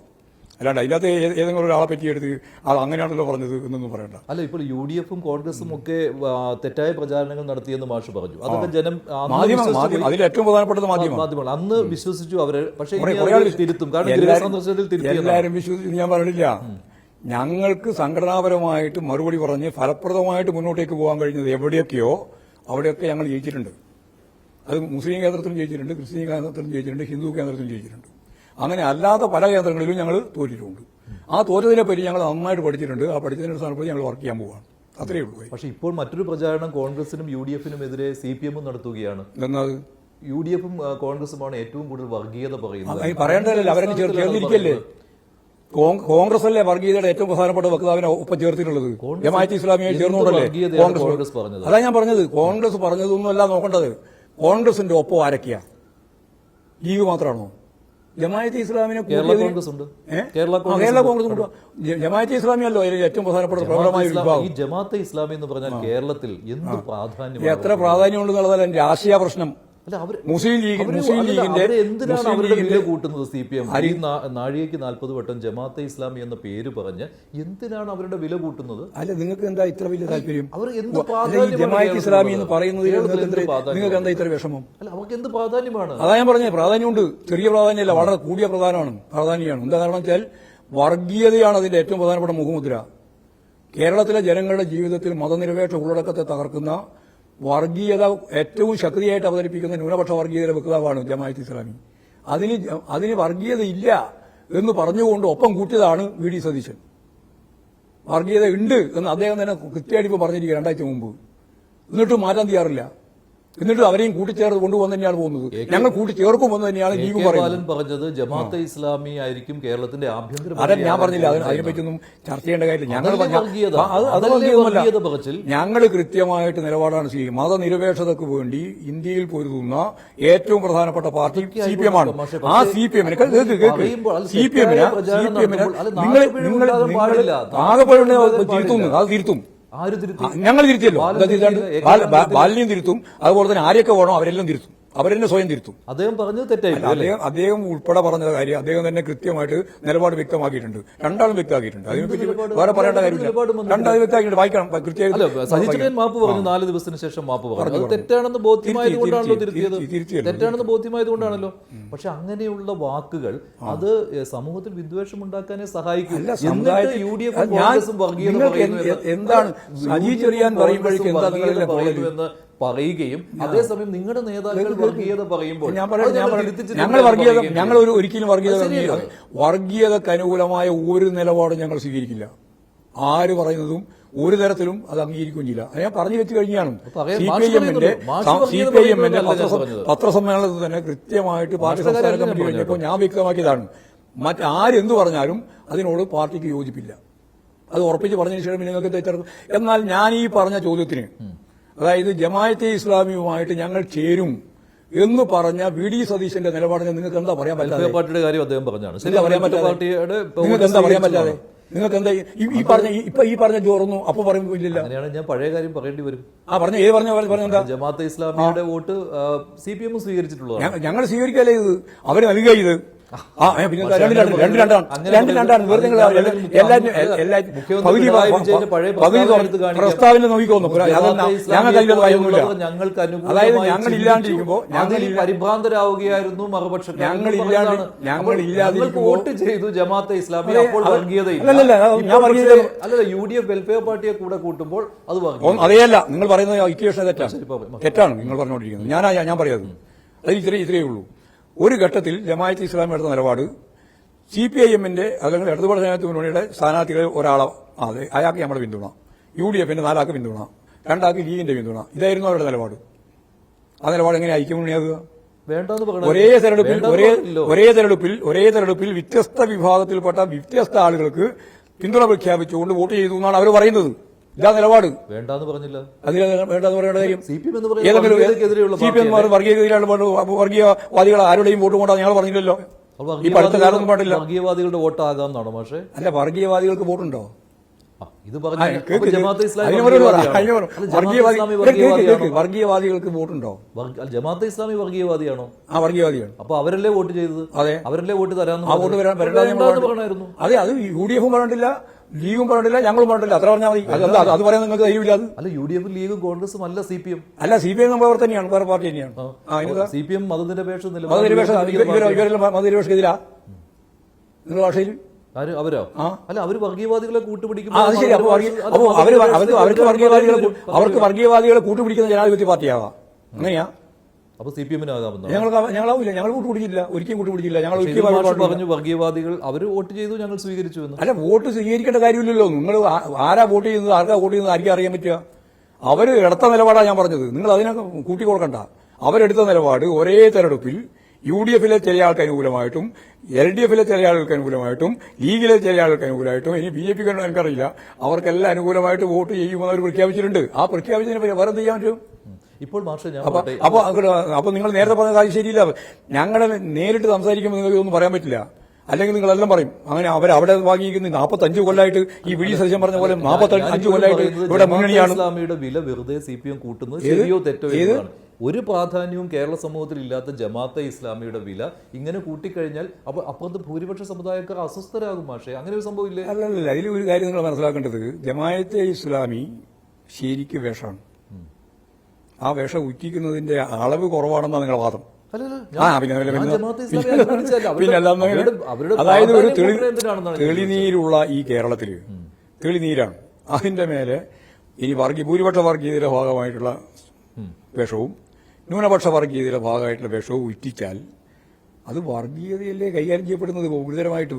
അല്ലാണ്ട് അതിനകത്ത് ഏതെങ്കിലും ഒരാളെ പറ്റിയെടുത്ത് അത് അങ്ങനെയാണല്ലോ പറഞ്ഞത് എന്നൊന്നും പറയണ്ട. അല്ല, ഇപ്പോൾ UDFും കോൺഗ്രസും ഒക്കെ തെറ്റായ പ്രചാരണങ്ങൾ നടത്തിയെന്ന് മാഷ് പറഞ്ഞു. അതൊക്കെ ജനം അതിൽ ഏറ്റവും പ്രധാനപ്പെട്ടത് മാധ്യമങ്ങൾ അന്ന് വിശ്വസിച്ചു അവരെ. പക്ഷേ തിരുത്തും, കാരണം എല്ലാവരും വിശ്വസിച്ചു ഞാൻ പറഞ്ഞില്ല. ഞങ്ങൾക്ക് സംഘടനാപരമായിട്ട് മറുപടി പറഞ്ഞ് ഫലപ്രദമായിട്ട് മുന്നോട്ടേക്ക് പോകാൻ കഴിഞ്ഞത് എവിടെയൊക്കെയോ അവിടെയൊക്കെ ഞങ്ങൾ ജയിച്ചിട്ടുണ്ട്. അത് മുസ്ലിം കേന്ദ്രത്തിലും ജയിച്ചിട്ടുണ്ട്, ക്രിസ്ത്യൻ കേന്ദ്രത്തിലും ജയിച്ചിട്ടുണ്ട്, ഹിന്ദു കേന്ദ്രത്തിലും ജയിച്ചിട്ടുണ്ട്. അങ്ങനെ അല്ലാത്ത പല കേന്ദ്രങ്ങളിലും ഞങ്ങൾ തോറ്റിട്ടുണ്ട്. ആ തോറ്റതിനെ പറ്റി ഞങ്ങൾ നന്നായിട്ട് പഠിച്ചിട്ടുണ്ട്. ആ പഠിച്ചതിന്റെ സ്ഥാനത്ത് ഞങ്ങൾ വർക്ക് ചെയ്യാൻ പോവുകയാണ്. അത്രയേ ഉള്ളൂ. പക്ഷേ ഇപ്പോൾ മറ്റൊരു പ്രചാരണം കോൺഗ്രസിനും UDFിനും എതിരെ CPM നടത്തുകയാണ്. എന്നത് UDFും കോൺഗ്രസുമാണ് ഏറ്റവും കൂടുതൽ വർഗീയത പറയുന്നത്. പറയേണ്ടതല്ലേ, അവരെ ചേർന്നിരിക്കല്ലേ. കോൺഗ്രസ് അല്ലേ വർഗീയതയുടെ ഏറ്റവും പ്രധാനപ്പെട്ട വക്താവിനെ ഒപ്പം ചേർത്തിട്ടുള്ളത്. ജമാഅത്തെ ഇസ്ലാമിയെ ചേർന്നുകൊണ്ടല്ലേ കോൺഗ്രസ് പറഞ്ഞത്. അതാ ഞാൻ പറഞ്ഞത്. കോൺഗ്രസ് പറഞ്ഞതൊന്നുമല്ല നോക്കേണ്ടത്. കോൺഗ്രസിന്റെ ഒപ്പം ആരൊക്കെയാ? ലീഗ് മാത്രമാണോ? ജമാഅത്തെ ഇസ്ലാമിനെ കേരള കോൺഗ്രസ് ഉണ്ട്. ജമാഅത്തെ ഇസ്ലാമി അല്ലോ ഏറ്റവും പ്രധാനപ്പെട്ട പ്രബലമായ വിഭാഗം. ഈ ജമാഅത്തെ ഇസ്ലാമി എന്ന് പറഞ്ഞാൽ കേരളത്തിൽ എന്ത് പ്രാധാന്യം, എത്ര പ്രാധാന്യം ഉണ്ടെന്നുള്ളതല്ല എന്റെ രാഷ്ട്രീയ പ്രശ്നം. അല്ല മുസ്ലിം ലീഗിന്റെ എന്തിനാണ് അവരുടെ വില കൂട്ടുന്നത്? CPM ഈ നാഴികയ്ക്ക് 40 വട്ടം ജമാഅത്തെ ഇസ്ലാമി എന്ന പേര് പറഞ്ഞ് എന്തിനാണ് അവരുടെ വില കൂട്ടുന്നത്? അല്ല, നിങ്ങൾക്ക് എന്താ ഇത്ര വലിയ താല്പര്യം? അവർ എന്ത് ജമാഅത്ത് ഇസ്ലാമി എന്ന് പറയുന്നത് നിങ്ങൾക്ക് എന്താ ഇത്ര വിഷമം? അല്ല, അവർക്ക് എന്ത് പ്രാധാന്യമാണ്? അതാ ഞാൻ പറഞ്ഞത്, പ്രാധാന്യമുണ്ട്. ചെറിയ പ്രാധാന്യമല്ല, വളരെ കൂടിയ പ്രാധാന്യമാണ്. എന്താ കാരണം വെച്ചാൽ വർഗീയതയാണ് അതിന്റെ ഏറ്റവും പ്രധാനപ്പെട്ട മുഖമുദ്ര. കേരളത്തിലെ ജനങ്ങളുടെ ജീവിതത്തിൽ മതനിരപേക്ഷ ഉള്ളടക്കത്തെ തകർക്കുന്ന വർഗീയത ഏറ്റവും ശക്തിയായിട്ട് അവതരിപ്പിക്കുന്ന ന്യൂനപക്ഷ വർഗീയതയുടെ വക്താവാണ് ജമാഅത്ത് ഇസ്ലാമി. അതിന് വർഗീയത ഇല്ല എന്ന് പറഞ്ഞുകൊണ്ട് ഒപ്പം കൂട്ടിയതാണ് VD സതീശൻ. വർഗീയത ഉണ്ട് എന്ന് അദ്ദേഹം തന്നെ കൃത്യമായിട്ട് ഇപ്പോൾ പറഞ്ഞിരിക്കുക 2000 മുമ്പ്. എന്നിട്ടും മാറ്റാൻ തയ്യാറില്ല. എന്നിട്ട് അവരെയും കൂട്ടിച്ചേർത്ത് കൊണ്ടുപോകുന്ന തന്നെയാണ് പോകുന്നത്. ഞങ്ങൾ കൂട്ടിച്ചേർക്കുമെന്ന് തന്നെയാണ് ലീഗ് പറഞ്ഞത്. ജമാഅത്തെ ഇസ്ലാമി ആയിരിക്കും കേരളത്തിന്റെ ആഭ്യന്തര. അതെ, ഞാൻ പറഞ്ഞില്ല, അതിനെപ്പറ്റിയൊന്നും ചർച്ച ചെയ്യേണ്ട കാര്യമില്ല. ഞങ്ങൾ കൃത്യമായിട്ട് നിലപാടാണ് സ്വീകരിക്കുന്നത്. മതനിരപേക്ഷതയ്ക്ക് വേണ്ടി ഇന്ത്യയിൽ പൊരുതുന്ന ഏറ്റവും പ്രധാനപ്പെട്ട പാർട്ടി CPM ആണ്. ആ CPM-നെ തിരുത്തുന്നു. അത് തിരുത്തും. ഞങ്ങൾ തിരുത്തിയല്ലോ. ബാലിനെയും തിരുത്തും, അതുപോലെ തന്നെ ആരെയൊക്കെ വേണോ അവരെല്ലാം തിരുത്തും. അവരെന്നെ സ്വയം തിരുത്തും. അദ്ദേഹം പറഞ്ഞത് തെറ്റായി. അദ്ദേഹം ഉൾപ്പെടെ പറഞ്ഞ കാര്യം അദ്ദേഹം തന്നെ കൃത്യമായിട്ട് നിലപാട് വ്യക്തമാക്കിയിട്ടുണ്ട്. രണ്ടാളും വ്യക്തമാക്കിയിട്ടുണ്ട്. അതിനെപ്പറ്റി വേറെ പറയേണ്ട കാര്യമില്ല. രണ്ടാളും വ്യക്തമാക്കിയിട്ടുണ്ട്. വായിക്കണം കൃത്യമായിട്ട്. സജിച്ചൻ മാപ്പ് പറഞ്ഞു 4 ദിവസത്തിന് ശേഷം മാപ്പ് പറഞ്ഞു. അത് തെറ്റാണെന്ന് ബോധ്യമായതുകൊണ്ടാണല്ലോ തിരുത്തിയത്. തെറ്റാണെന്ന് ബോധ്യമായതുകൊണ്ടാണല്ലോ. പക്ഷെ അങ്ങനെയുള്ള വാക്കുകൾ അത് സമൂഹത്തിൽ വിദ്വേഷം ഉണ്ടാക്കാനേ സഹായിക്കും. എന്നിട്ട് UDF കോൺഗ്രസും വർഗീയത എന്താണ് സജി ചെറിയാൻ പറയുമ്പോഴേക്കും എന്താ പറയുന്നുവെന്ന് പറയുകയും അതേസമയം നിങ്ങളുടെ നേതാക്കൾ വർഗീയത പറയുമ്പോൾ ഞങ്ങൾ ഒരിക്കലും വർഗീയതക്ക് അനുകൂലമായ ഒരു നിലപാടും ഞങ്ങൾ സ്വീകരിക്കില്ല. ആര് പറയുന്നതും ഒരു തരത്തിലും അത് അംഗീകരിക്കുകയും ചെയ്യില്ല. അത് ഞാൻ പറഞ്ഞു വെച്ച് കഴിഞ്ഞാണ്. CPIM-ന്റെ പത്രസമ്മേളനത്തിൽ തന്നെ കൃത്യമായിട്ട് പാർട്ടി സംസ്ഥാന കമ്മിറ്റി കഴിഞ്ഞപ്പോൾ ഞാൻ വ്യക്തമാക്കിയതാണ്. മറ്റാരെന്തു പറഞ്ഞാലും അതിനോട് പാർട്ടിക്ക് യോജിപ്പില്ല. അത് ഉറപ്പിച്ച് പറഞ്ഞതിന് ശേഷം നിങ്ങൾക്ക് തെറ്റെടുക്കും. എന്നാൽ ഞാൻ ഈ പറഞ്ഞ ചോദ്യത്തിന്, അതായത് ജമാഅത്തെ ഇസ്ലാമിയുമായിട്ട് ഞങ്ങൾ ചേരും എന്ന് പറഞ്ഞ VD സതീശന്റെ നിലപാടിനെ നിങ്ങൾക്ക് എന്താ പറയാൻ പറ്റാതെ? പാർട്ടിയുടെ കാര്യം അദ്ദേഹം പറഞ്ഞാണ്. നിങ്ങൾക്ക് എന്താ പറയാൻ പറ്റാതെ? നിങ്ങൾക്ക് എന്താ ഈ പറഞ്ഞ ചോറൊന്നും അപ്പൊ പറയുമ്പോൾ ഇല്ലല്ല. അങ്ങനെയാണ് ഞാൻ പഴയ കാര്യം പറയേണ്ടി വരും. പറഞ്ഞ ഏത് പറഞ്ഞ എന്താ? ജമാഅത്തെ ഇസ്ലാമിയുടെ വോട്ട് CPM സ്വീകരിച്ചിട്ടുള്ളത് ഞങ്ങൾ സ്വീകരിക്കല്ലേ ഇത്, അവര് നൽകുക ഇത്. പ്രസ്താവന നോക്കിക്കൊന്നു. അതായത് ഞങ്ങൾ ഇല്ലാണ്ടിരിക്കുമ്പോ പരിഭ്രാന്തരാവുകയായിരുന്നു മറുപക്ഷം. വോട്ട് ചെയ്തു ജമാഅത്തെ ഇസ്ലാമി. അപ്പോൾ വർഗീയതയില്ല. അല്ലല്ല, UDF വെൽഫെയർ പാർട്ടിയെ കൂടെ കൂട്ടുമ്പോൾ അത് അതേയല്ല. നിങ്ങൾ പറയുന്നത് ഇക്വേഷൻ തെറ്റാണ് നിങ്ങൾ പറഞ്ഞുകൊണ്ടിരിക്കുന്നത്. ഞാൻ പറയുന്നത് അത് ഇത്രയേ ഉള്ളൂ. ഒരു ഘട്ടത്തിൽ ജമാഅത്തെ ഇസ്ലാമി എടുത്ത നിലപാട് CPIM-ന്റെ അല്ലെങ്കിൽ ഇടതുപക്ഷ ജനാധിപത്യ മുന്നണിയുടെ സ്ഥാനാർത്ഥികളിൽ ഒരാളെ അയാൾക്ക് നമ്മുടെ പിന്തുണ, UDF-ന്റെ 4 ആൾക്ക് പിന്തുണ, 2 ആൾക്ക് ലീഗിന്റെ പിന്തുണ, ഇതായിരുന്നു അവരുടെ നിലപാട്. ആ നിലപാട് എങ്ങനെ ഐക്യമുന്നണിയാകുക? ഒരേ തെരഞ്ഞെടുപ്പിൽ വ്യത്യസ്ത വിഭാഗത്തിൽപ്പെട്ട വ്യത്യസ്ത ആളുകൾക്ക് പിന്തുണ പ്രഖ്യാപിച്ചുകൊണ്ട് വോട്ട് ചെയ്തു എന്നാണ് അവർ പറയുന്നത്. ഇതാ നിലപാട്. വേണ്ടെന്ന് പറഞ്ഞില്ല. അതിന് വേണ്ടെന്ന് പറയേണ്ട കാര്യം വർഗീയവാദികൾ ആരുടെയും വോട്ട് കൊണ്ടാ ഞങ്ങൾ പറഞ്ഞില്ലല്ലോ. ഈ പഠിത്ത കാലൊന്നും പാടില്ല. വർഗീയവാദികളുടെ വോട്ട് ആകാമെന്നാണോ? പക്ഷേ അല്ല, വർഗീയവാദികൾക്ക് വോട്ടുണ്ടോ? ഇത് വർഗീയവാദികൾക്ക് വോട്ടുണ്ടോ? ജമാഅത്തെ ഇസ്ലാമി വർഗീയവാദിയാണോ? ആ, വർഗീയവാദിയാണ്. അപ്പൊ അവരല്ലേ വോട്ട് ചെയ്തത്? അതെ, അവരല്ലേ വോട്ട് തരാമെന്ന്. ആ വോട്ട് പറയണ്ടായിരുന്നു. അതെ, അത് UDF-ഉം പറഞ്ഞിട്ടില്ല, ലീഗും പറഞ്ഞില്ല, ഞങ്ങളും പറഞ്ഞില്ല. അത്ര പറഞ്ഞാൽ മതി. അത് പറയാൻ നിങ്ങൾക്ക് ധൈര്യമില്ല. അല്ല, UDF ലീഗും കോൺഗ്രസും അല്ല CPM. അല്ല, CPM നമ്മൾ തന്നെയാണ്, വേറെ പാർട്ടി തന്നെയാണ്. CPM മതനിരപേക്ഷ മതനിരപേക്ഷക്കെതിരാ നിങ്ങളുടെ ഭാഷയിൽ അവരോ? അല്ല, അവര് വർഗീയവാദികളെ കൂട്ടുപിടിക്കും. അവർക്ക് വർഗീയവാദികളെ കൂട്ടുപിടിക്കുന്ന ജനാധിപത്യ പാർട്ടിയാവാം. അങ്ങനെയാ? അപ്പൊ CPM-നാകാമെന്നോ? ഞങ്ങളാവില്ല. ഞങ്ങൾ കൂട്ടുപിടിച്ചില്ല, ഒരിക്കലും കൂട്ടുപിടിച്ചില്ല. ഞങ്ങൾ പറഞ്ഞു വർഗീയവാദികൾ അവർ വോട്ട് ചെയ്തു, ഞങ്ങൾ സ്വീകരിച്ചു എന്ന്. അല്ല, വോട്ട് സ്വീകരിക്കേണ്ട കാര്യമില്ലല്ലോ. നിങ്ങൾ ആരാ വോട്ട് ചെയ്യുന്നത്, ആർക്കാ വോട്ട് ചെയ്യുന്നത് ആർക്കും അറിയാൻ പറ്റുക? അവര് എടുത്ത നിലപാടാണ് ഞാൻ പറഞ്ഞത്. നിങ്ങൾ അതിനെ കൂട്ടിക്കൊടുക്കണ്ട. അവരെടുത്ത നിലപാട് ഒരേ തെരഞ്ഞെടുപ്പിൽ UDF-ലെ ചില ആൾക്ക് അനുകൂലമായിട്ടും LDF-ലെ ചില ആളുകൾക്ക് അനുകൂലമായിട്ടും ലീഗിലെ ചില ആളുകൾക്ക് അനുകൂലമായിട്ടും ഇനി BJP എനിക്കറിയില്ല, അവർക്കെല്ലാം അനുകൂലമായിട്ട് വോട്ട് ചെയ്യുമെന്ന് അവർ പ്രഖ്യാപിച്ചിട്ടുണ്ട്. ആ പ്രഖ്യാപിച്ചതിനെ വേറെ എന്ത് ചെയ്യാൻ പറ്റും? ഇപ്പോൾ അപ്പൊ നിങ്ങൾ നേരത്തെ പറഞ്ഞ കാര്യം ശരിയില്ല. ഞങ്ങളെ നേരിട്ട് സംസാരിക്കുമ്പോൾ നിങ്ങൾക്ക് ഒന്നും പറയാൻ പറ്റില്ല. അല്ലെങ്കിൽ നിങ്ങളെല്ലാം പറയും അങ്ങനെ അവിടെ വാങ്ങിയിരിക്കുന്ന 45 കൊല്ലമായിട്ട് ഈ VD സതീശൻ പറഞ്ഞ പോലെ 45 കൊല്ലമായിട്ട് ഇവിടെ മുന്നണിയാണ്. ഇസ്ലാമിയുടെ വില വെറുതെ CPM കൂട്ടുന്നത് ശരിയോ തെറ്റോ? ഒരു പ്രാധാന്യവും കേരള സമൂഹത്തിൽ ഇല്ലാത്ത ജമാഅത്തെ ഇസ്ലാമിയുടെ വില ഇങ്ങനെ കൂട്ടിക്കഴിഞ്ഞാൽ അപ്പോൾ അപ്പുറത്ത് ഭൂരിപക്ഷ സമുദായക്കാർ അസ്വസ്ഥരാകും മാഷേ. അങ്ങനെ ഒരു സംഭവം ഇല്ലേ? അല്ലല്ല, അതിൽ ഒരു കാര്യം നിങ്ങൾ മനസ്സിലാക്കേണ്ടത്, ജമാഅത്തെ ഇസ്ലാമി ശരിക്ക് വേഷമാണ്. ആ വേഷം ഉറ്റിക്കുന്നതിന്റെ അളവ് കുറവാണെന്നാണ് നിങ്ങളുടെ വാദം. അതായത് ഒരു തെളിനീരുള്ള ഈ കേരളത്തില് തെളിനീരാണ്, അതിന്റെ മേലെ ഇനി ഭൂരിപക്ഷ വർഗീയതയുടെ ഭാഗമായിട്ടുള്ള വേഷവും ന്യൂനപക്ഷ വർഗീയതയുടെ ഭാഗമായിട്ടുള്ള വേഷവും ഉറ്റിച്ചാൽ അത് വർഗീയതയല്ലേ കൈകാര്യം ചെയ്യപ്പെടുന്നത് ഗുരുതരമായിട്ട്.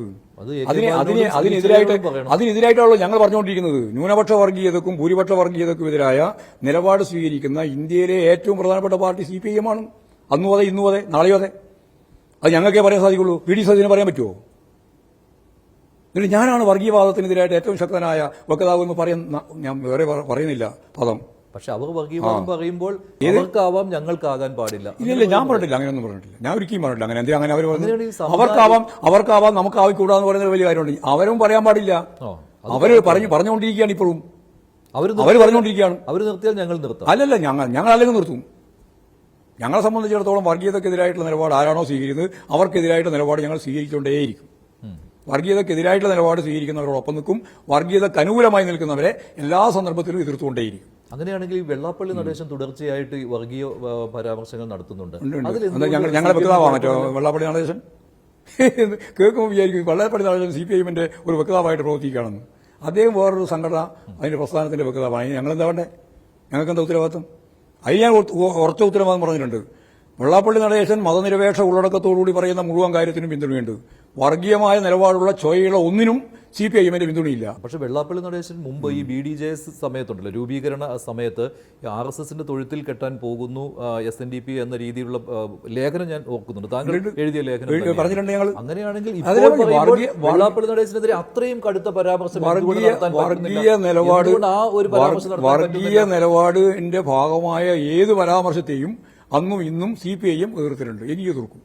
അതിനെതിരായിട്ടാണല്ലോ ഞങ്ങൾ പറഞ്ഞുകൊണ്ടിരിക്കുന്നത്. ന്യൂനപക്ഷ വർഗീയതക്കും ഭൂരിപക്ഷ വർഗീയതക്കും എതിരായ നിലപാട് സ്വീകരിക്കുന്ന ഇന്ത്യയിലെ ഏറ്റവും പ്രധാനപ്പെട്ട പാർട്ടി CPIM ആണ്. അന്നും അതെ, ഇന്നും അതെ, നാളെയോ അതെ. അത് ഞങ്ങൾക്കേ പറയാൻ സാധിക്കുള്ളൂ. PD സതീശന് പറയാൻ പറ്റുമോ? എന്നിട്ട് ഞാനാണ് വർഗീയവാദത്തിനെതിരായിട്ട് ഏറ്റവും ശക്തനായ വക്താവ് എന്ന് ഞാൻ വേറെ പറയുന്നില്ല പദം. പക്ഷെ അവർ വർഗീയവാദം പറയുമ്പോൾ അവർക്കാവാം, ഞങ്ങൾക്കാകാൻ പാടില്ല. ഇല്ല, ഞാൻ പറഞ്ഞിട്ടില്ല, അങ്ങനെയൊന്നും പറഞ്ഞിട്ടില്ല. ഞാൻ ഒരിക്കലും പറഞ്ഞിട്ടില്ല അങ്ങനെ. എന്തിനാ അങ്ങനെ അവർ അവർക്കാവാം നമുക്ക് ആവിക്കൂടാന്ന് പറയുന്ന വലിയ കാര്യമുണ്ട്. അവരും പറയാൻ പാടില്ല. അവര് പറഞ്ഞുകൊണ്ടിരിക്കുകയാണ് ഇപ്പോഴും. അവർ പറഞ്ഞുകൊണ്ടിരിക്കുകയാണ്. അവർ നിർത്തിയാൽ ഞങ്ങൾ നിർത്താം. അല്ലല്ല, ഞങ്ങൾ അല്ലെങ്കിൽ നിർത്തും. ഞങ്ങളെ സംബന്ധിച്ചിടത്തോളം വർഗീയതക്കെതിരായിട്ടുള്ള നിലപാട് ആരാണോ സ്വീകരിക്കുന്നത് അവർക്കെതിരായിട്ടുള്ള നിലപാട് ഞങ്ങൾ സ്വീകരിച്ചുകൊണ്ടേയിരിക്കും. വർഗീയതക്കെതിരായിട്ടുള്ള നിലപാട് സ്വീകരിക്കുന്നവരോടൊപ്പം നിൽക്കും. വർഗീയതക്ക് അനുകൂലമായി നിൽക്കുന്നവരെ എല്ലാ സന്ദർഭത്തിലും എതിർത്തുകൊണ്ടേയിരിക്കും. അങ്ങനെയാണെങ്കിൽ വെള്ളാപ്പള്ളി നടേശൻ തുടർച്ചയായിട്ട് വർഗീയ പരാമർശങ്ങൾ നടത്തുന്നുണ്ട്. ഞങ്ങളെ വ്യക്താവാണ് മറ്റോ വെള്ളാപ്പള്ളി നടേശൻ. കേൾക്കുമ്പോൾ വിചാരിക്കും വെള്ളാപ്പള്ളി നടേശൻ CPIMന്റെ ഒരു വ്യക്താവായിട്ട് പ്രവർത്തിക്കുകയാണെന്ന്. അദ്ദേഹം വേറൊരു സംഘടന, അതിന്റെ പ്രസ്ഥാനത്തിന്റെ വ്യക്താവാണ്. ഞങ്ങളെന്താ വേണ്ടേ? ഞങ്ങൾക്കെന്താ ഉത്തരവാദിത്വം? അതിന് ഞാൻ ഉറച്ച ഉത്തരവാദിത്വം പറഞ്ഞിട്ടുണ്ട്. വെള്ളാപ്പള്ളി നടേശൻ മതനിരപേക്ഷ ഉള്ളടക്കത്തോടുകൂടി പറയുന്ന മുഴുവൻ കാര്യത്തിനും പിന്തുണയുണ്ട്. വർഗീയമായ നിലപാടുള്ള ചോയ്യുള്ള ഒന്നിനും CPIMന്റെ പിന്തുണയില്ല. പക്ഷെ വെള്ളാപ്പള്ളി നടേശൻ മുമ്പ് ഈ BDJS സമയത്തുണ്ടല്ലോ, രൂപീകരണ സമയത്ത് RSSന്റെ തൊഴുത്തിൽ കെട്ടാൻ പോകുന്നു SNDP എന്ന രീതിയിലുള്ള ലേഖനം ഞാൻ ഓർക്കുന്നുണ്ട്. താങ്കൾ എഴുതിയ ലേഖനം പറഞ്ഞിട്ടുണ്ട് ഞങ്ങൾ. അങ്ങനെയാണെങ്കിൽ വെള്ളാപ്പള്ളി നടേശനെതിരെ അത്രയും കടുത്ത പരാമർശം വർഗീയ നിലപാടിന്റെ ഭാഗമായ ഏത് പരാമർശത്തെയും അന്നും ഇന്നും CPIM എതിർത്തിട്ടുണ്ട്. എനിക്ക് എതിർക്കും.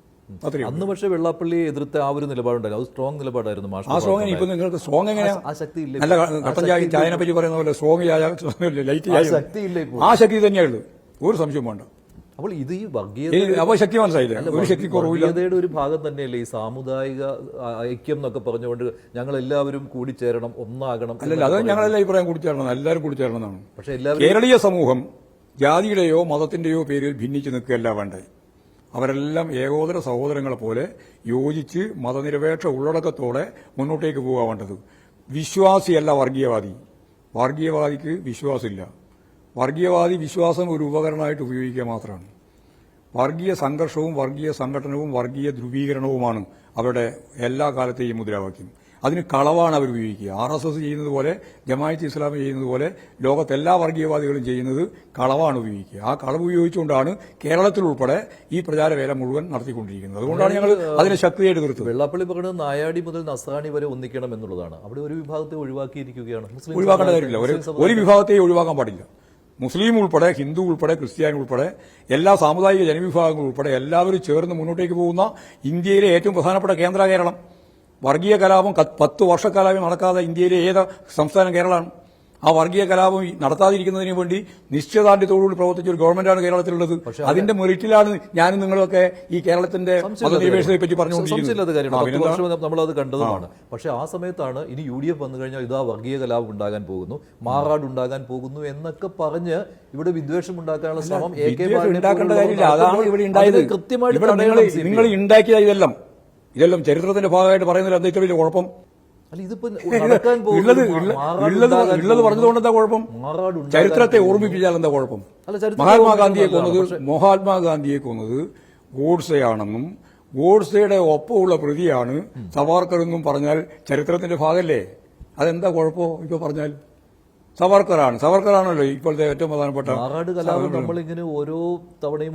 അന്ന് പക്ഷേ വെള്ളാപ്പള്ളി എതിർത്ത ആ ഒരു നിലപാടുണ്ടല്ലോ, അത് സ്ട്രോങ് നിലപാടായിരുന്നു. ആ സ്ട്രോങ് ഇപ്പൊ നിങ്ങൾക്ക് സ്ട്രോങ് എങ്ങനെയാ? ആ ശക്തി ഇല്ല. അല്ല, കട്ടൻ ചായനെ പറ്റി പറയുന്ന പോലെ സ്ട്രോങ് ചായ ലൈറ്റ് ചായ ശക്തി ഇല്ല. ആ ശക്തി തന്നെയുള്ളൂ, ഒരു സംശയം വേണ്ട. അപ്പോൾ ഇത് ഈ വർഗീയത അപ്പൊ ശക്തി മനസ്സിലായില്ല, ഒരു ശക്തി കുറവില്ല. വർഗീയതയുടെ ഒരു ഭാഗം തന്നെയല്ലേ ഈ സാമുദായിക ഐക്യം എന്നൊക്കെ പറഞ്ഞുകൊണ്ട് ഞങ്ങൾ എല്ലാവരും കൂടിച്ചേരണം, ഒന്നാകണം. അല്ലല്ല, അത് ഞങ്ങളെല്ലാം അഭിപ്രായം കൂടിച്ചേരണം, എല്ലാവരും കൂടിച്ചേരണം എന്നാണ്. പക്ഷേ കേരളീയ സമൂഹം ജാതിയുടെയോ മതത്തിന്റെയോ പേരിൽ ഭിന്നിച്ചു നിൽക്കുകയല്ല വേണ്ടേ. അവരെല്ലാം ഏകോദര സഹോദരങ്ങളെ പോലെ യോജിച്ച് മതനിരപേക്ഷ ഉള്ളടക്കത്തോടെ മുന്നോട്ടേക്ക് പോകാൻ വേണ്ടത്. വിശ്വാസിയല്ല വർഗീയവാദി. വർഗീയവാദിക്ക് വിശ്വാസമില്ല. വർഗീയവാദി വിശ്വാസം ഒരു ഉപകരണമായിട്ട് ഉപയോഗിക്കുക മാത്രമാണ്. വർഗീയ സംഘർഷവും വർഗീയ സംഘടനവും വർഗീയ ധ്രുവീകരണവുമാണ് അവരുടെ എല്ലാ കാലത്തെയും മുദ്രാവാക്യം. അതിന് കളവാണ് അവർ ഉപയോഗിക്കുക. RSS ചെയ്യുന്നത് പോലെ, ജമാഅത്ത് ഇസ്ലാമി ചെയ്യുന്നത് പോലെ ലോകത്തെ എല്ലാ വർഗീയവാദികളും ചെയ്യുന്നത് കളവാണ് ഉപയോഗിക്കുക. ആ കളവ് ഉപയോഗിച്ചുകൊണ്ടാണ് കേരളത്തിലുൾപ്പെടെ ഈ പ്രചാരവേല മുഴുവൻ നടത്തിക്കൊണ്ടിരിക്കുന്നത്. അതുകൊണ്ടാണ് ഞങ്ങൾ അതിനെ ശക്തിയായിട്ട് എതിർത്തത്. വെള്ളാപ്പള്ളി പറയുന്നത് നായാടി മുതൽ നസ്രാണി വരെ ഒന്നിക്കണം എന്നുള്ളതാണ്. അവിടെ ഒരു വിഭാഗത്തെ ഒഴിവാക്കിയിരിക്കുകയാണ്. ഒഴിവാക്കേണ്ട കാര്യമില്ല. ഒരു വിഭാഗത്തെയും ഒഴിവാക്കാൻ പാടില്ല. മുസ്ലിം ഉൾപ്പെടെ, ഹിന്ദു ഉൾപ്പെടെ, ക്രിസ്ത്യാനി ഉൾപ്പെടെ എല്ലാ സാമുദായിക ജനവിഭാഗങ്ങൾ ഉൾപ്പെടെ എല്ലാവരും ചേർന്ന് മുന്നോട്ടേക്ക് പോകുന്ന ഇന്ത്യയിലെ ഏറ്റവും പ്രധാനപ്പെട്ട കേരളം. വർഗീയ കലാപം 10 വർഷക്കാലമായി നടക്കാതെ ഇന്ത്യയിലെ ഏത് സംസ്ഥാനം കേരളമാണ്. ആ വർഗീയ കലാപം നടത്താതിരിക്കുന്നതിന് വേണ്ടി നിശ്ചയദാർഢ്യത്തോടുകൂടി പ്രവർത്തിച്ച ഒരു ഗവൺമെന്റാണ് കേരളത്തിലുള്ളത്. അതിന്റെ മെറിറ്റിലാണ് ഞാനും നിങ്ങളൊക്കെ ഈ കേരളത്തിന്റെ മതനിരപേക്ഷതയെ പറ്റി പറഞ്ഞുകൊണ്ടിരിക്കുന്നത്. നമ്മളത് കണ്ടതുമാണ്. പക്ഷെ ആ സമയത്താണ് ഇനി UDF വന്നു കഴിഞ്ഞാൽ ഇതാ വർഗീയ കലാപം ഉണ്ടാകാൻ പോകുന്നു, മാറാട് ഉണ്ടാകാൻ പോകുന്നു എന്നൊക്കെ പറഞ്ഞ് ഇവിടെ വിദ്വേഷം ഉണ്ടാക്കാനുള്ള ശ്രമം ഉണ്ടാക്കേണ്ട കാര്യമില്ല. അതാണ് ഇവിടെ ഉണ്ടായത്. കൃത്യമായിട്ട് നിങ്ങൾ ഉണ്ടാക്കിയ ഇതെല്ലാം ചരിത്രത്തിന്റെ ഭാഗമായിട്ട് പറയുന്നില്ല. എന്താ വലിയ കുഴപ്പം? ഉള്ളത് പറഞ്ഞതുകൊണ്ട് എന്താ കുഴപ്പം? ചരിത്രത്തെ ഓർമ്മിപ്പിച്ചാൽ എന്താ കുഴപ്പം? മഹാത്മാഗാന്ധിയെ കൊന്നത് ഗോഡ്സെയാണെന്നും ഗോഡ്സെയുടെ ഒപ്പമുള്ള പ്രതിയാണ് സവാർക്കർ എന്നും പറഞ്ഞാൽ ചരിത്രത്തിന്റെ ഭാഗമല്ലേ? അതെന്താ കുഴപ്പമോ? ഇപ്പൊ പറഞ്ഞാൽ സവർക്കറാണല്ലോ ഇപ്പോഴത്തെ ഏറ്റവും പ്രധാനപ്പെട്ട മാറാട് കലാപം. നമ്മളിങ്ങനെ ഓരോ തവണയും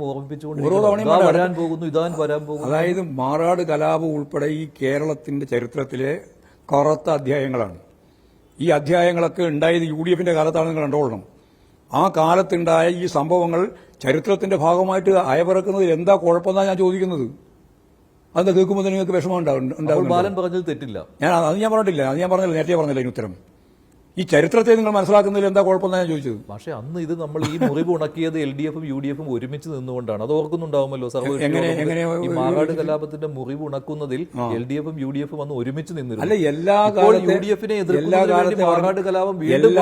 വരാൻ പോകുന്നു. അതായത് മാറാട് കലാപം ഉൾപ്പെടെ ഈ കേരളത്തിന്റെ ചരിത്രത്തിലെ കറുത്ത അധ്യായങ്ങളാണ്. ഈ അധ്യായങ്ങളൊക്കെ ഉണ്ടായത് UDFന്റെ കാലത്താണ് നിങ്ങൾ കണ്ടോളണം. ആ കാലത്തുണ്ടായ ഈ സംഭവങ്ങൾ ചരിത്രത്തിന്റെ ഭാഗമായിട്ട് അയവിറക്കുന്നതിൽ എന്താ കുഴപ്പമെന്നാണ് ഞാൻ ചോദിക്കുന്നത്. അതെന്താ കേൾക്കുമ്പോൾ നിങ്ങൾക്ക് വിഷമം ഉണ്ടാവും? ബാലൻ പറഞ്ഞത് തെറ്റില്ല. അത് ഞാൻ പറഞ്ഞില്ല. നേരത്തെ പറഞ്ഞില്ല അതിന് ഉത്തരം. ഈ ചരിത്രത്തെ നിങ്ങൾ മനസ്സിലാക്കുന്നതിൽ എന്താ കുഴപ്പമെന്നാണ് ഞാൻ ചോദിച്ചത്. പക്ഷേ അന്ന് ഇത് നമ്മൾ ഈ മുറിവ് ഉണക്കിയത് LDF ഉം UDF ഉം ഒരുമിച്ച് നിന്നുകൊണ്ടാണ്. അത് ഓർക്കുന്നുണ്ടാവുമല്ലോ എങ്ങനെ ഈ മാറാട് കലാപത്തിന്റെ മുറിവ് ഉണക്കുന്നതിൽ LDF ഉം UDF ഉം അന്ന് ഒരുമിച്ച് നിന്നിരുന്നു. അല്ല, എല്ലാ UDF-നെ എതിർക്കുന്നതിന് മാറാട് കലാപം വീണ്ടും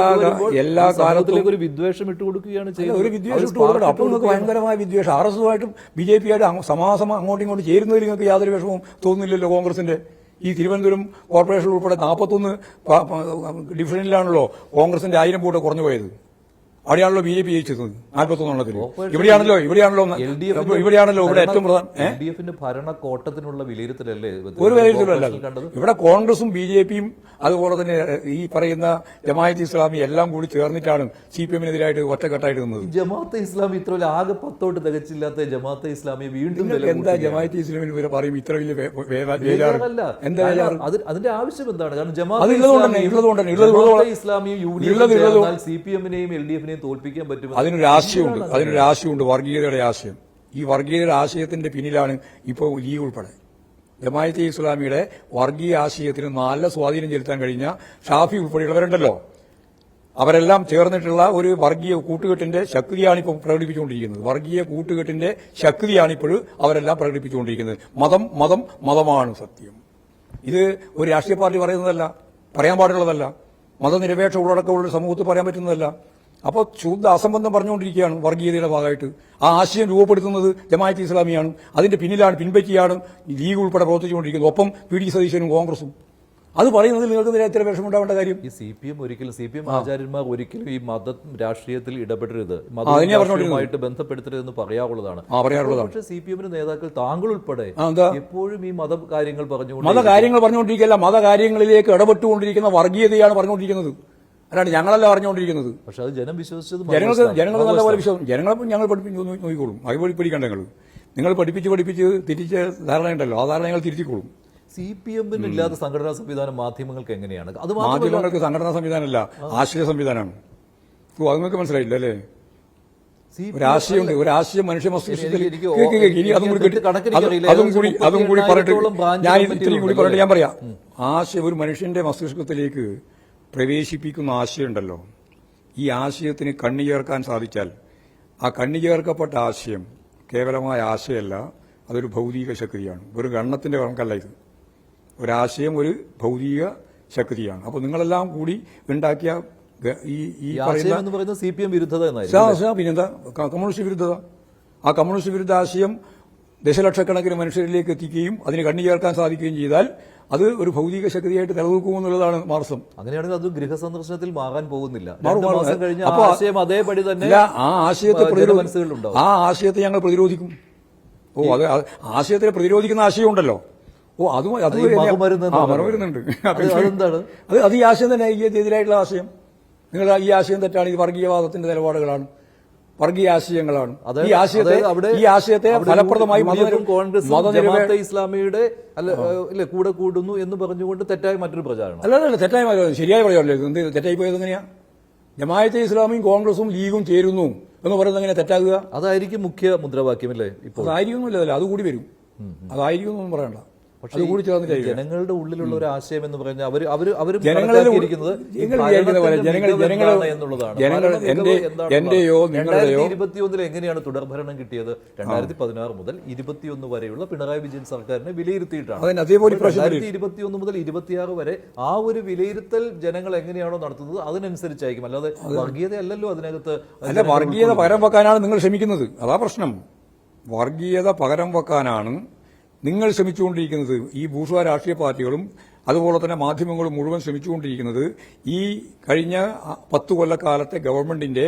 സമൂഹത്തിലേക്ക് ഒരു വിദ്വേഷം ഇട്ടുകൊടുക്കുകയാണ് ചെയ്യുന്നത്. ഒരു വിദ്വേഷം ഇട്ടുകൊടുക്കണം. അപ്പോൾ നിങ്ങൾക്ക് ഭയങ്കരമായ വിദ്വേഷം RSSുമായിട്ടും BJP-ആയിട്ട് സമാസം അങ്ങോട്ടും ഇങ്ങോട്ടും ചേരുന്നതിൽ നിങ്ങൾക്ക് യാതൊരു വിഷമവും തോന്നുന്നില്ലല്ലോ. കോൺഗ്രസിന്റെ ഈ തിരുവനന്തപുരം കോർപ്പറേഷൻ ഉൾപ്പെടെ 41 ഡിവിഷനിലാണല്ലോ കോൺഗ്രസിന്റെ 1000 വോട്ട് കുറഞ്ഞു പോയത്. അവിടെയാണല്ലോ BJP ജയിച്ചത് 41 ഇവിടെയാണല്ലോ ഇവിടെ ഏറ്റവും പ്രധാനം LDF-ന്റെ ഭരണക്കോട്ടത്തിനുള്ള വിലയിരുത്തലല്ലേ ഒരു വിലയിരുത്തലല്ല. ഇവിടെ കോൺഗ്രസും BJP-യും അതുപോലെ തന്നെ ഈ പറയുന്ന ജമാഅത്ത് ഇസ്ലാമി എല്ലാം കൂടി ചേർന്നിട്ടാണ് CPM-നെതിരായിട്ട് ഒറ്റക്കെട്ടായിട്ട് നിന്നത്. ജമാഅത്തെ ഇസ്ലാമി ഇത്ര ആകെ 10 വോട്ട് തികച്ചില്ലാത്ത ജമാഅത്തെ ഇസ്ലാമിയെ വീണ്ടും എന്താ ജമാഅത്തെ ഇസ്ലാമിന് ഇവരെ പറയും ഇത്ര വലിയ എന്താ അതിന്റെ ആവശ്യം എന്താണ്? കാരണം ജമാഅത്തെ ഇസ്ലാമിയും CPM-നെയും LDF-നെയും തോൽപ്പിക്കാൻ പറ്റും. അതിനൊരു ആശയമുണ്ട് വർഗീയതയുടെ ആശയം. ഈ വർഗീയതയുടെ ആശയത്തിന്റെ പിന്നിലാണ് ഇപ്പോൾ ലീഗ് ഉൾപ്പെടെ ജമാഅത്തെ ഇസ്ലാമിയുടെ വർഗീയ ആശയത്തിന് നല്ല സ്വാധീനം ചെലുത്താൻ കഴിഞ്ഞ ഷാഫി ഉൾപ്പെടെയുള്ളവരുണ്ടല്ലോ. അവരെല്ലാം ചേർന്നിട്ടുള്ള ഒരു വർഗീയ കൂട്ടുകെട്ടിന്റെ ശക്തിയാണിപ്പോൾ പ്രകടിപ്പിച്ചുകൊണ്ടിരിക്കുന്നത്. വർഗീയ കൂട്ടുകെട്ടിന്റെ ശക്തിയാണിപ്പോൾ അവരെല്ലാം പ്രകടിപ്പിച്ചുകൊണ്ടിരിക്കുന്നത്. മതമാണ് സത്യം. ഇത് ഒരു രാഷ്ട്രീയ പാർട്ടി പറയുന്നതല്ല, പറയാൻ പാടുള്ളതല്ല, മതനിരപേക്ഷ ഉള്ളടക്കമുള്ള സമൂഹത്തിൽ പറയാൻ പറ്റുന്നതല്ല. അപ്പോൾ ശുദ്ധ അസംബന്ധം പറഞ്ഞുകൊണ്ടിരിക്കുകയാണ് വർഗീയതയുടെ ഭാഗമായിട്ട്. ആ ആശയം രൂപപ്പെടുത്തുന്നത് ജമാഅത്തെ ഇസ്ലാമിയാണ്. അതിന്റെ പിന്നിലാണ് പിൻപറ്റിയാണ് ലീഗ് ഉൾപ്പെടെ പ്രവർത്തിച്ചുകൊണ്ടിരിക്കുന്നത്. ഒപ്പം PD സതീശനും കോൺഗ്രസും. അത് പറയുന്നതിൽ നിങ്ങൾക്ക് ഇത്ര വിഷമമുണ്ടാവേണ്ട കാര്യം. ഈ CPM ആചാര്യന്മാർ ഒരിക്കലും ഈ മത രാഷ്ട്രീയത്തിൽ ഇടപെടരുത്, മതമായിട്ട് ബന്ധപ്പെടുത്തരുതെന്ന് പറയാറുള്ളതാണ്. പക്ഷേ CPM നേതാക്കൾ താങ്കൾ ഉൾപ്പെടെ എപ്പോഴും ഈ മതകാര്യങ്ങൾ പറഞ്ഞുകൊണ്ടിരിക്കുകയല്ല, മതകാര്യങ്ങളിലേക്ക് ഇടപെട്ടുകൊണ്ടിരിക്കുന്ന വർഗീയതയാണ് പറഞ്ഞുകൊണ്ടിരിക്കുന്നത്. അല്ലാണ്ട് ഞങ്ങളല്ല പറഞ്ഞുകൊണ്ടിരിക്കുന്നത്. പക്ഷെ അത് ജനം വിശ്വസിച്ചത് ജനങ്ങൾ നല്ലപോലെ വിശ്വാസം. ജനങ്ങളെ ഞങ്ങൾ പഠിപ്പിച്ച് നോക്കിക്കോളും. അതുപോലെ പഠിക്കണ്ട നിങ്ങൾ പഠിപ്പിച്ച് തിരിച്ച ധാരണയുണ്ടല്ലോ, ആ ധാരണ ഞങ്ങൾ തിരുത്തിക്കോളും. CPM-ന് ഇല്ലാത്ത സംഘടനാ സംവിധാനം മാധ്യമങ്ങൾക്ക് എങ്ങനെയാണ്? അത് മാധ്യമങ്ങൾക്ക് സംഘടനാ സംവിധാനമല്ല, ആശയ സംവിധാനമാണ്. അത് നിങ്ങൾക്ക് മനസ്സിലായില്ല അല്ലേ? ഒരു ആശയം മനുഷ്യ മസ്തിഷ്കത്തിൽ അതും കൂടി പറഞ്ഞിട്ട് ഞാൻ പറയാം. ആശയം ഒരു മനുഷ്യന്റെ മസ്തിഷ്കത്തിലേക്ക് പ്രവേശിപ്പിക്കുന്ന ആശയമുണ്ടല്ലോ, ഈ ആശയത്തിന് കണ്ണി ചേർക്കാൻ സാധിച്ചാൽ ആ കണ്ണി ചേർക്കപ്പെട്ട ആശയം കേവലമായ ആശയമല്ല, അതൊരു ഭൗതിക ശക്തിയാണ്. ഒരു ഗണ്ണത്തിന്റെ കണക്കല്ല ഇത്. ഒരാശയം ഒരു ഭൗതിക ശക്തിയാണ്. അപ്പോൾ നിങ്ങളെല്ലാം കൂടി ഉണ്ടാക്കിയ ഈ പറയുന്ന CPM വിരുദ്ധത പിന്നെന്താ കമ്മ്യൂണിസ്റ്റ് വിരുദ്ധത. ആ കമ്മ്യൂണിസ്റ്റ് വിരുദ്ധ ആശയം ദശലക്ഷക്കണക്കിന് മനുഷ്യരിലേക്ക് എത്തിക്കുകയും അതിന് കണ്ണി ചേർക്കാൻ സാധിക്കുകയും ചെയ്താൽ അത് ഒരു ഭൗതിക ശക്തിയായിട്ട് നിലനിൽക്കുമെന്നുള്ളതാണ് മാർസം. അങ്ങനെയാണെങ്കിൽ അത് ഗൃഹസന്ദർശനത്തിൽ മാറാൻ പോകുന്നില്ല. ആ ആശയത്തെ ഞങ്ങൾ പ്രതിരോധിക്കും. അത് ആശയത്തെ പ്രതിരോധിക്കുന്ന ആശയമുണ്ടല്ലോ. അത് മറുമരുന്നുണ്ട്. അത് ഈ ആശയം തന്നെ എതിരായിട്ടുള്ള ആശയം. നിങ്ങൾ ഈ ആശയം തെറ്റാണ്, ഇത് വർഗീയവാദത്തിന്റെ നിലപാടുകളാണ്, വർഗീയ ആശയങ്ങളാണ്. ഈ ആശയത്തെ ഫലപ്രദമായി ജമാഅത്തെ ഇസ്ലാമിയുടെ കൂടെ കൂടുന്നു എന്ന് പറഞ്ഞുകൊണ്ട് തെറ്റായ മറ്റൊരു പ്രചാരണം. അല്ല തെറ്റായ ശരിയായ പ്രചാരണമല്ലേ? എന്ത് തെറ്റായി പോയത് എങ്ങനെയാ? ജമാഅത്തെ ഇസ്ലാമിയും കോൺഗ്രസും ലീഗും ചേരുന്നു എന്ന് പറയുന്നത് എങ്ങനെ തെറ്റാകുക? അതായിരിക്കും മുഖ്യ മുദ്രാവാക്യം അല്ലേ? ഇപ്പോൾ അതായിരിക്കുന്നില്ല, അതുകൂടി വരും. അതായിരിക്കും ഒന്നും പറയണ്ട. പക്ഷേ ജനങ്ങളുടെ ഉള്ളിലുള്ള ഒരു ആശയം എന്ന് പറഞ്ഞാൽ അവർ എങ്ങനെയാണ് തുടർഭരണം കിട്ടിയത്? 2016 മുതൽ 21 വരെയുള്ള പിണറായി വിജയൻ സർക്കാരിനെ വിലയിരുത്തിയിട്ടാണ്. 2021 മുതൽ 26 വരെ ആ ഒരു വിലയിരുത്തൽ ജനങ്ങൾ എങ്ങനെയാണോ നടത്തുന്നത് അതിനനുസരിച്ചായിരിക്കും. അല്ലാതെ വർഗീയത അല്ലല്ലോ അതിനകത്ത്. അല്ല, വർഗീയത പകരം വെക്കാനാണ് നിങ്ങൾ ശ്രമിക്കുന്നത്. അതാ പ്രശ്നം. വർഗീയത പകരം വെക്കാനാണ് നിങ്ങൾ ശ്രമിച്ചുകൊണ്ടിരിക്കുന്നത്. ഈ ബൂർഷ്വാ രാഷ്ട്രീയ പാർട്ടികളും അതുപോലെ തന്നെ മാധ്യമങ്ങളും മുഴുവൻ ശ്രമിച്ചുകൊണ്ടിരിക്കുന്നത് ഈ കഴിഞ്ഞ 10 കൊല്ലക്കാലത്തെ ഗവൺമെന്റിന്റെ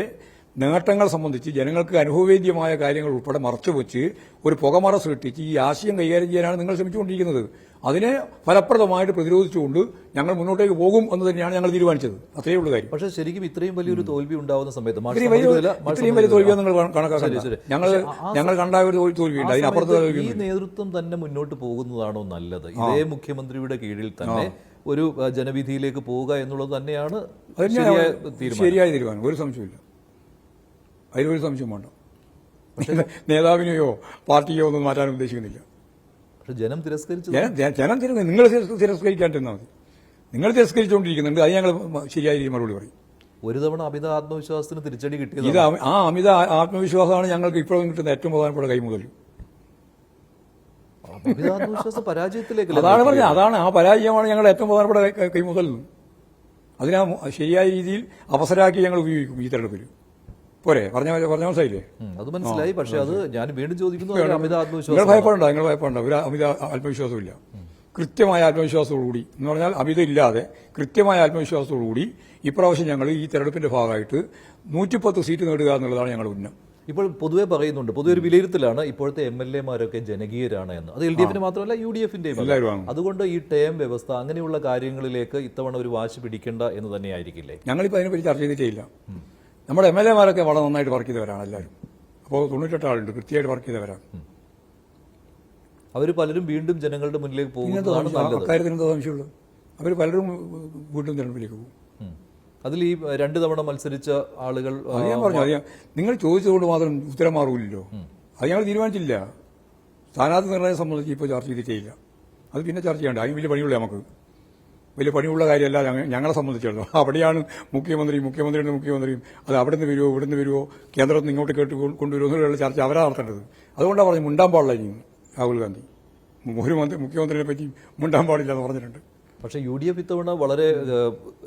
നേട്ടങ്ങൾ സംബന്ധിച്ച് ജനങ്ങൾക്ക് അനുഭവവേദ്യമായ കാര്യങ്ങൾ ഉൾപ്പെടെ മറച്ചുവെച്ച് ഒരു പുകമറ സൃഷ്ടിച്ച് ഈ ആശയം കൈകാര്യം ചെയ്യാനാണ് നിങ്ങൾ ശ്രമിച്ചുകൊണ്ടിരിക്കുന്നത്. അതിനെ ഫലപ്രദമായിട്ട് പ്രതിരോധിച്ചുകൊണ്ട് ഞങ്ങൾ മുന്നോട്ടേക്ക് പോകും എന്ന് തന്നെയാണ് ഞങ്ങൾ തീരുമാനിച്ചത്. അത്രയേ ഉള്ളൂ കാര്യം. പക്ഷേ ശരിക്കും ഇത്രയും വലിയൊരു തോൽവി ഉണ്ടാവുന്ന സമയത്ത് ഇത്രയും വലിയ തോൽവിയോ നിങ്ങൾ കണക്കാക്കാൻ ഞങ്ങൾ കണ്ട ഒരു തോൽവിയുണ്ട്. അതിനപ്പുറത്ത് ഈ നേതൃത്വം തന്നെ മുന്നോട്ട് പോകുന്നതാണോ നല്ലത്? ഇതേ മുഖ്യമന്ത്രിയുടെ കീഴിൽ തന്നെ ഒരു ജനവിധിയിലേക്ക് പോവുക എന്നുള്ളത് തന്നെയാണ് ശരിയായ തീരുമാനം. ഒരു സംശയമില്ല, അതിലൊരു സംശയം വേണ്ട. നേതാവിനെയോ പാർട്ടിയോ ഒന്നും മാറ്റാൻ ഉദ്ദേശിക്കുന്നില്ല. പക്ഷെ ജനം തിരസ്കരിച്ചു. ജനം നിങ്ങൾ തിരസ്കരിക്കാണ്ടിരുന്നാൽ മതി. നിങ്ങൾ തിരസ്കരിച്ചുകൊണ്ടിരിക്കുന്നുണ്ട്. അത് ഞങ്ങൾ ശരിയായ രീതിയിൽ മറുപടി പറയും. ഒരു തവണ അമിത ആത്മവിശ്വാസത്തിന് തിരിച്ചടി ഇത് കിട്ടിയത് ആ അമിത ആത്മവിശ്വാസമാണ് ഞങ്ങൾക്ക് ഇപ്പോഴും കിട്ടുന്ന ഏറ്റവും പ്രധാനപ്പെട്ട കൈമുതൽ. അമിത ആത്മവിശ്വാസം പരാജയത്തിലേക്ക് അതാണ് പറഞ്ഞത്. അതാണ് ആ പരാജയമാണ് ഞങ്ങളുടെ ഏറ്റവും പ്രധാനപ്പെട്ട കൈമുതൽ. അതിനെ ശരിയായ രീതിയിൽ അവസരമാക്കി ഞങ്ങൾ ഉപയോഗിക്കും ഈ തെരഞ്ഞെടുപ്പിൽ. പോരെ പറഞ്ഞ മനസ്സിലായില്ലേ? അത് മനസ്സിലായി. പക്ഷെ അത് ഞാൻ വീണ്ടും ചോദിക്കുന്നു, അമിത നിങ്ങൾ ആത്മവിശ്വാസം ഭയപ്പെടണ്ട. ഒരു അമിത ആത്മവിശ്വാസമില്ല. കൃത്യമായ ആത്മവിശ്വാസത്തോടുകൂടി എന്ന് പറഞ്ഞാൽ അമിത ഇല്ലാതെ കൃത്യമായ ആത്മവിശ്വാസത്തോടുകൂടി ഇപ്രാവശ്യം ഞങ്ങൾ ഈ തെരഞ്ഞെടുപ്പിന്റെ ഭാഗമായിട്ട് 110 സീറ്റ് നേടുക എന്നുള്ളതാണ് ഞങ്ങളുടെ ഉന്നം. ഇപ്പോൾ പൊതുവെ പറയുന്നുണ്ട്, പൊതുവെ ഒരു വിലയിരുത്തലാണ് ഇപ്പോഴത്തെ MLA-മാരൊക്കെ ജനകീയരാണ് എന്ന്. അത് LDF മാത്രമല്ല UDF-ന്റെയും. അതുകൊണ്ട് ഈ ടേം വ്യവസ്ഥ അങ്ങനെയുള്ള കാര്യങ്ങളിലേക്ക് ഇത്തവണ ഒരു വാശി പിടിക്കേണ്ട എന്ന് തന്നെയായിരിക്കില്ലേ? ഞങ്ങളിപ്പോൾ അതിനെപ്പറ്റി ചർച്ച ചെയ്തിട്ടേ ഇല്ല. നമ്മുടെ MLA-മാരൊക്കെ വളരെ നന്നായിട്ട് വർക്ക് ചെയ്തവരാണ് എല്ലാവരും. അപ്പോൾ 98 ആളുണ്ട് കൃത്യമായിട്ട് വർക്ക് ചെയ്തവരാണ്. അവർ പലരും വീണ്ടും ജനങ്ങളുടെ മുന്നിലേക്ക് പോകുന്നതാണ് നല്ലത്. അക്കാര്യത്തിന് എന്താ സംശയമുള്ളത്? അവർ പലരും വീണ്ടും തെരഞ്ഞെടുപ്പിലേക്ക് പോകും. അതിൽ ഈ 2 തവണ മത്സരിച്ച ആളുകൾ അത് ഞാൻ പറഞ്ഞു. നിങ്ങൾ ചോദിച്ചതുകൊണ്ട് മാത്രം ഉത്തരം മാറൂല്ലോ. അത് ഞങ്ങൾ തീരുമാനിച്ചില്ല. സ്ഥാനാർത്ഥി നിർണയം സംബന്ധിച്ച് ഇപ്പോൾ ചർച്ച ചെയ്തിട്ടേ ഇല്ല. അത് പിന്നെ ചർച്ച ചെയ്യണ്ട. അതിന് വലിയ പണിയുള്ള നമുക്ക് വലിയ പണിയുള്ള കാര്യമല്ല ഞങ്ങളെ സംബന്ധിച്ചിടത്തോളം. അവിടെയാണ് മുഖ്യമന്ത്രിയും അത് അവിടെ നിന്ന് വരുമോ ഇവിടെ നിന്ന് വരുമോ കേന്ദ്രത്തിൽ നിന്ന് ഇങ്ങോട്ട് കേട്ട് കൊണ്ടുവരുമോ എന്നുള്ള ചർച്ച അവരാ നടത്തേണ്ടത്. അതുകൊണ്ടാണ് പറഞ്ഞു മുണ്ടാൻ പാടില്ല. ഇനി രാഹുൽ ഗാന്ധി മുഖ്യമന്ത്രിയെ പറ്റി മുണ്ടാൻ പാടില്ല എന്ന് പറഞ്ഞിട്ടുണ്ട്. പക്ഷേ UDF ഇത്തവണ വളരെ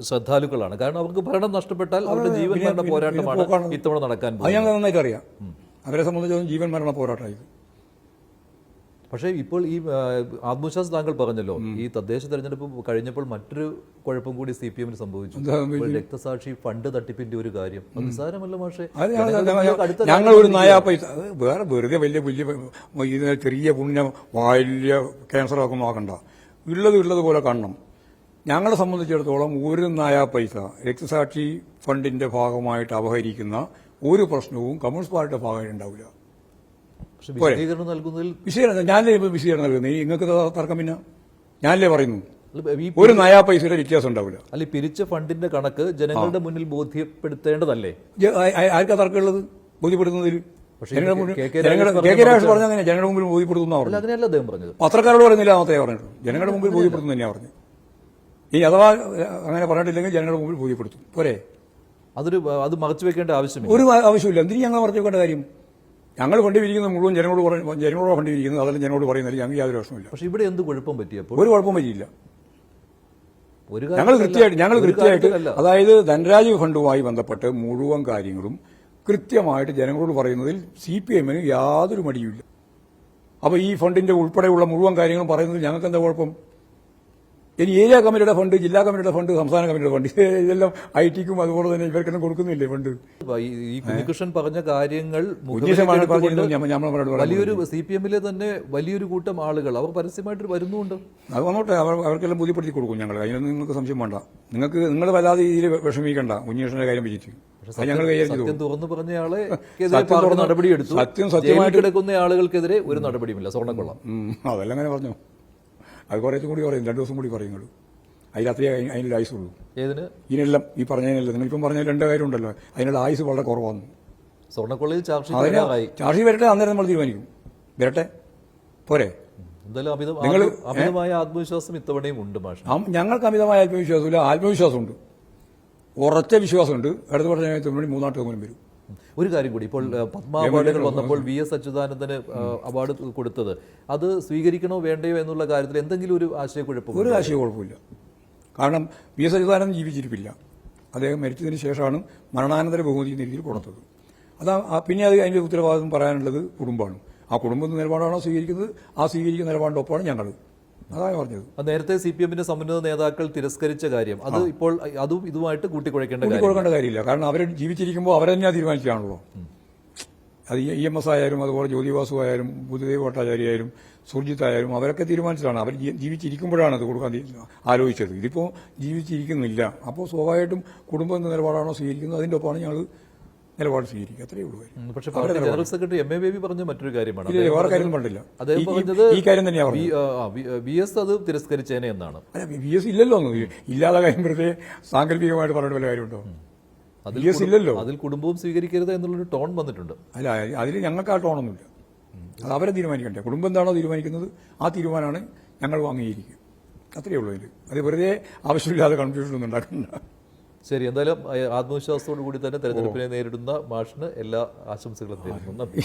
ശ്രദ്ധാലുക്കളാണ്. കാരണം അവർക്ക് ഭരണം നഷ്ടപ്പെട്ടാൽ അവരുടെ ജീവൻ മരണ പോരാട്ടമാണ് ഇത്തവണ നടക്കാൻ പോകുന്നത്. അത് ഞങ്ങൾ നന്നായിട്ട് അറിയാം. അവരെ സംബന്ധിച്ചൊന്നും ജീവൻ മരണ പോരാട്ടമായത്. പക്ഷേ ഇപ്പോൾ ഈ ആത്മവിശ്വാസം താങ്കൾ പറഞ്ഞല്ലോ, ഈ തദ്ദേശ തെരഞ്ഞെടുപ്പ് കഴിഞ്ഞപ്പോൾ മറ്റൊരു കുഴപ്പം കൂടി CPM-ന് സംഭവിച്ചു. രക്തസാക്ഷി ഫണ്ട് തട്ടിപ്പിന്റെ ഒരു കാര്യം നിസ്സാരമല്ല മാഷേ. ഞങ്ങൾ ഒരു നയാ പൈസ വേറെ വെറുതെ വലിയ ചെറിയ പുണ്യം വലിയ ക്യാൻസറൊക്കെ നോക്കണ്ട. ഉള്ളത് പോലെ കാണണം. ഞങ്ങളെ സംബന്ധിച്ചിടത്തോളം ഒരു നയാ പൈസ രക്തസാക്ഷി ഫണ്ടിന്റെ ഭാഗമായിട്ട് അപഹരിക്കുന്ന ഒരു പ്രശ്നവും കമ്മ്യൂണിസ്റ്റ് പാർട്ടിയുടെ ഭാഗമായിട്ട് ഉണ്ടാവില്ല. വിശദീകരണം നൽകുന്നതിൽ ഞാനല്ലേ വിശദീകരണം നൽകുന്നത്? നിങ്ങൾക്ക് തർക്കം പിന്നെ ഞാനല്ലേ പറയുന്നു ഒരു നയാ പൈസയുടെ വ്യത്യാസം ഉണ്ടാവില്ല. അല്ല, പിരിച്ച ഫണ്ടിന്റെ കണക്ക് ജനങ്ങളുടെ മുന്നിൽ ബോധ്യപ്പെടുത്തേണ്ടതല്ലേ? ആർക്കാ തർക്കമുള്ളത് ബോധ്യപ്പെടുത്തുന്നതിൽ? പറഞ്ഞ ജനങ്ങളുടെ മുമ്പിൽ ബോധ്യപ്പെടുത്തുന്ന അങ്ങനെയല്ല അദ്ദേഹം പറഞ്ഞത്. പത്രക്കാരോട് പറയുന്നില്ല മാത്രമേ പറഞ്ഞിട്ടുള്ളൂ. ജനങ്ങളുടെ മുമ്പിൽ ബോധ്യപ്പെടുത്തുന്ന തന്നെയാണ് പറഞ്ഞത്. ഇനി അഥവാ അങ്ങനെ പറഞ്ഞിട്ടില്ലെങ്കിൽ ജനങ്ങളുടെ മുമ്പിൽ ബോധ്യപ്പെടുത്തും. പോരെ? അത് മറച്ചു വെക്കേണ്ട ആവശ്യമില്ല. ഒരു ആവശ്യമില്ല. എന്തിനും ഞങ്ങൾ മറച്ചു വെക്കേണ്ട കാര്യം? ഞങ്ങൾ ഫണ്ട് പിരിക്കുന്നത് മുഴുവൻ ജനങ്ങളോട് ഫണ്ട് പിരിക്കുന്നത്, അതെല്ലാം ജനങ്ങളോട് പറയുന്നില്ല. ഞങ്ങൾക്ക് യാതൊരു പ്രശ്നമില്ല. പക്ഷേ ഇവിടെ എന്ത് കുഴപ്പം പറ്റിയപ്പോൾ? ഒരു കുഴപ്പം പറ്റിയില്ല. ഞങ്ങൾ കൃത്യമായിട്ട് അതായത് ധനരാജ് ഫണ്ടുമായി ബന്ധപ്പെട്ട് മുഴുവൻ കാര്യങ്ങളും കൃത്യമായിട്ട് ജനങ്ങളോട് പറയുന്നതിൽ CPM-ന് യാതൊരു മടിയുമില്ല. അപ്പോൾ ഈ ഫണ്ടിന്റെ ഉൾപ്പെടെയുള്ള മുഴുവൻ കാര്യങ്ങളും പറയുന്നതിൽ ഞങ്ങൾക്ക് എന്താ കുഴപ്പം? ഇനി ഏരിയ കമ്മിറ്റിയുടെ ഫണ്ട്, ജില്ലാ കമ്മിറ്റിയുടെ ഫണ്ട്, സംസ്ഥാന കമ്മിറ്റിയുടെ ഫണ്ട് ഇതെല്ലാം IT-ക്കും അതുപോലെ തന്നെ ഇവർക്കെല്ലാം കൊടുക്കുന്നില്ലേ ഫണ്ട്? ഈ കുഞ്ഞികൃഷ്ണൻ പറഞ്ഞ കാര്യങ്ങൾ വലിയൊരു CPM-ലെ തന്നെ വലിയൊരു കൂട്ടം ആളുകൾ അവർ പരസ്യമായിട്ട് വരുന്നുണ്ട്. അത് വന്നോട്ടെ, അവർക്കെല്ലാം ബോധ്യപ്പെടുത്തി കൊടുക്കും ഞങ്ങൾ. അതിനൊന്നും നിങ്ങൾക്ക് സംശയം വേണ്ട. നിങ്ങൾ വല്ലാതെ രീതിയിൽ വിഷമിക്കേണ്ട കുഞ്ഞികൃഷ്ണന്റെ കാര്യം വെച്ചിട്ട്. സത്യം തുറന്നു പറഞ്ഞയാളെ നടപടിയെടുത്തു. സത്യമായിട്ട് കിടക്കുന്ന ആളുകൾക്കെതിരെ ഒരു നടപടിയുമില്ല. സ്വർണ്ണക്കൊള്ള അതെല്ലാം അങ്ങനെ പറഞ്ഞു. അത് കുറച്ചും കൂടി പറയും, 2 ദിവസം കൂടി പറയും. അതിലത്രേ അതിനുള്ള ആയുസുള്ളൂ. ഏതിന്? ഇതിനെല്ലാം ഈ പറഞ്ഞതിനല്ല. നിങ്ങളിപ്പം പറഞ്ഞ 2 കാര്യം ഉണ്ടല്ലോ, അതിനുള്ള ആയുസ് വളരെ കുറവാണ്. സ്വർണ്ണക്കൊള്ളയിൽ ചാർജ് വരട്ടെ, അന്നേരം നമ്മൾ തീരുമാനിക്കും. വരട്ടെ, പോരെ? എന്തായാലും അമിതമായ ആത്മവിശ്വാസം ഇത്തവണയും ഉണ്ട് മാഷ്. ഞങ്ങൾക്ക് അമിതമായ ആത്മവിശ്വാസമില്ല, ആത്മവിശ്വാസമുണ്ട്, ഉറച്ച വിശ്വാസമുണ്ട്. അടുത്ത പറഞ്ഞ 3 തവണ വരും. ഒരു കാര്യം കൂടി, ഇപ്പോൾ പത്മ അവാർഡുകൾ വന്നപ്പോൾ VS അച്യുതാനന്ദന് അവാർഡ് കൊടുത്തത് അത് സ്വീകരിക്കണോ വേണ്ടയോ എന്നുള്ള കാര്യത്തിൽ എന്തെങ്കിലും ഒരു ആശയക്കുഴപ്പം? ഒരു ആശയക്കുഴപ്പമില്ല. കാരണം VS അച്യുതാനന്ദൻ ജീവിച്ചിരിപ്പില്ല. അദ്ദേഹം മരിച്ചതിന് ശേഷമാണ് മരണാനന്തര ബഹുമതി എന്ന രീതിയിൽ കൊടുത്തത്. പിന്നെ അതിന്റെ ഉത്തരവാദിത്വം പറയാനുള്ളത് കുടുംബമാണ്. ആ കുടുംബത്തിന്റെ നിലപാടാണോ സ്വീകരിക്കുന്നത്, ആ സ്വീകരിക്കുന്ന നിലപാടിന്റെ ഒപ്പമാണ് ഞങ്ങൾ. അതാണ് പറഞ്ഞത്. നേരത്തെ CPM-ന്റെ സമുന്നത നേതാക്കൾ തിരസ്കരിച്ച കാര്യം അത് ഇപ്പോൾ അതും ഇതുമായിട്ട് കൂട്ടിക്കൊടുക്കേണ്ട കാര്യമില്ല. കാരണം അവർ ജീവിച്ചിരിക്കുമ്പോൾ അവർ തന്നെയാണ് തീരുമാനിക്കുകയാണല്ലോ. അത് EMS ആയാലും അതുപോലെ ജ്യോതിവാസു ആയാലും ബുദ്ധദേവ് ഭട്ടാചാര്യ ആയാലും സുർജിത്ത് ആയാലും അവരൊക്കെ തീരുമാനിച്ചതാണ്. അവർ ജീവിച്ചിരിക്കുമ്പോഴാണ് അത് കൊടുക്കാൻ ആലോചിച്ചത്. ഇതിപ്പോൾ ജീവിച്ചിരിക്കുന്നില്ല. അപ്പോൾ സ്വാഭാവികമായിട്ടും കുടുംബം എന്ന നിലപാടാണോ സ്വീകരിക്കുന്നത്, അതിന്റെ ഒപ്പമാണ് ഞങ്ങൾ നിലപാട് സ്വീകരിക്കുക. അത്രയേ ഉള്ളൂ. പക്ഷേ ജനറൽ സെക്രട്ടറി MA ബേബി പറഞ്ഞ മറ്റൊരു കാര്യമാണ്, വേറെ കാര്യം പറഞ്ഞില്ല. അദ്ദേഹം പറഞ്ഞത് ഈ കാര്യം തന്നെയാണ് VS അത് തിരസ്കരിച്ചേനെ എന്നാണ്. അല്ല, VS ഇല്ലല്ലോ. ഇല്ലാതെ കാര്യം വെറുതെ സാങ്കല്പികമായിട്ട് പറഞ്ഞിട്ട് വല്ല കാര്യമുണ്ടോ? VS ഇല്ലല്ലോ. അതിൽ കുടുംബവും സ്വീകരിക്കരുത് എന്നുള്ളൊരു ടോൺ വന്നിട്ടുണ്ട്. അല്ല, അതിൽ ഞങ്ങൾക്ക് ആ ടോണൊന്നുമില്ല. അത് അവരെ തീരുമാനിക്കണ്ടേ. കുടുംബം എന്താണോ തീരുമാനിക്കുന്നത് ആ തീരുമാനമാണ് ഞങ്ങൾ അംഗീകരിക്കുക. അത്രയേ ഉള്ളൂ ഇതിൽ. അത് വെറുതെ ആവശ്യമില്ലാതെ കൺഫ്യൂഷൻ ഒന്നും ഉണ്ടാക്കണ്ട. ശരി, എന്തായാലും ആത്മവിശ്വാസത്തോടു കൂടി തന്നെ തെരഞ്ഞെടുപ്പിനെ നേരിടുന്ന മാഷിന് എല്ലാ ആശംസകളും നേരുന്നു. നന്ദി.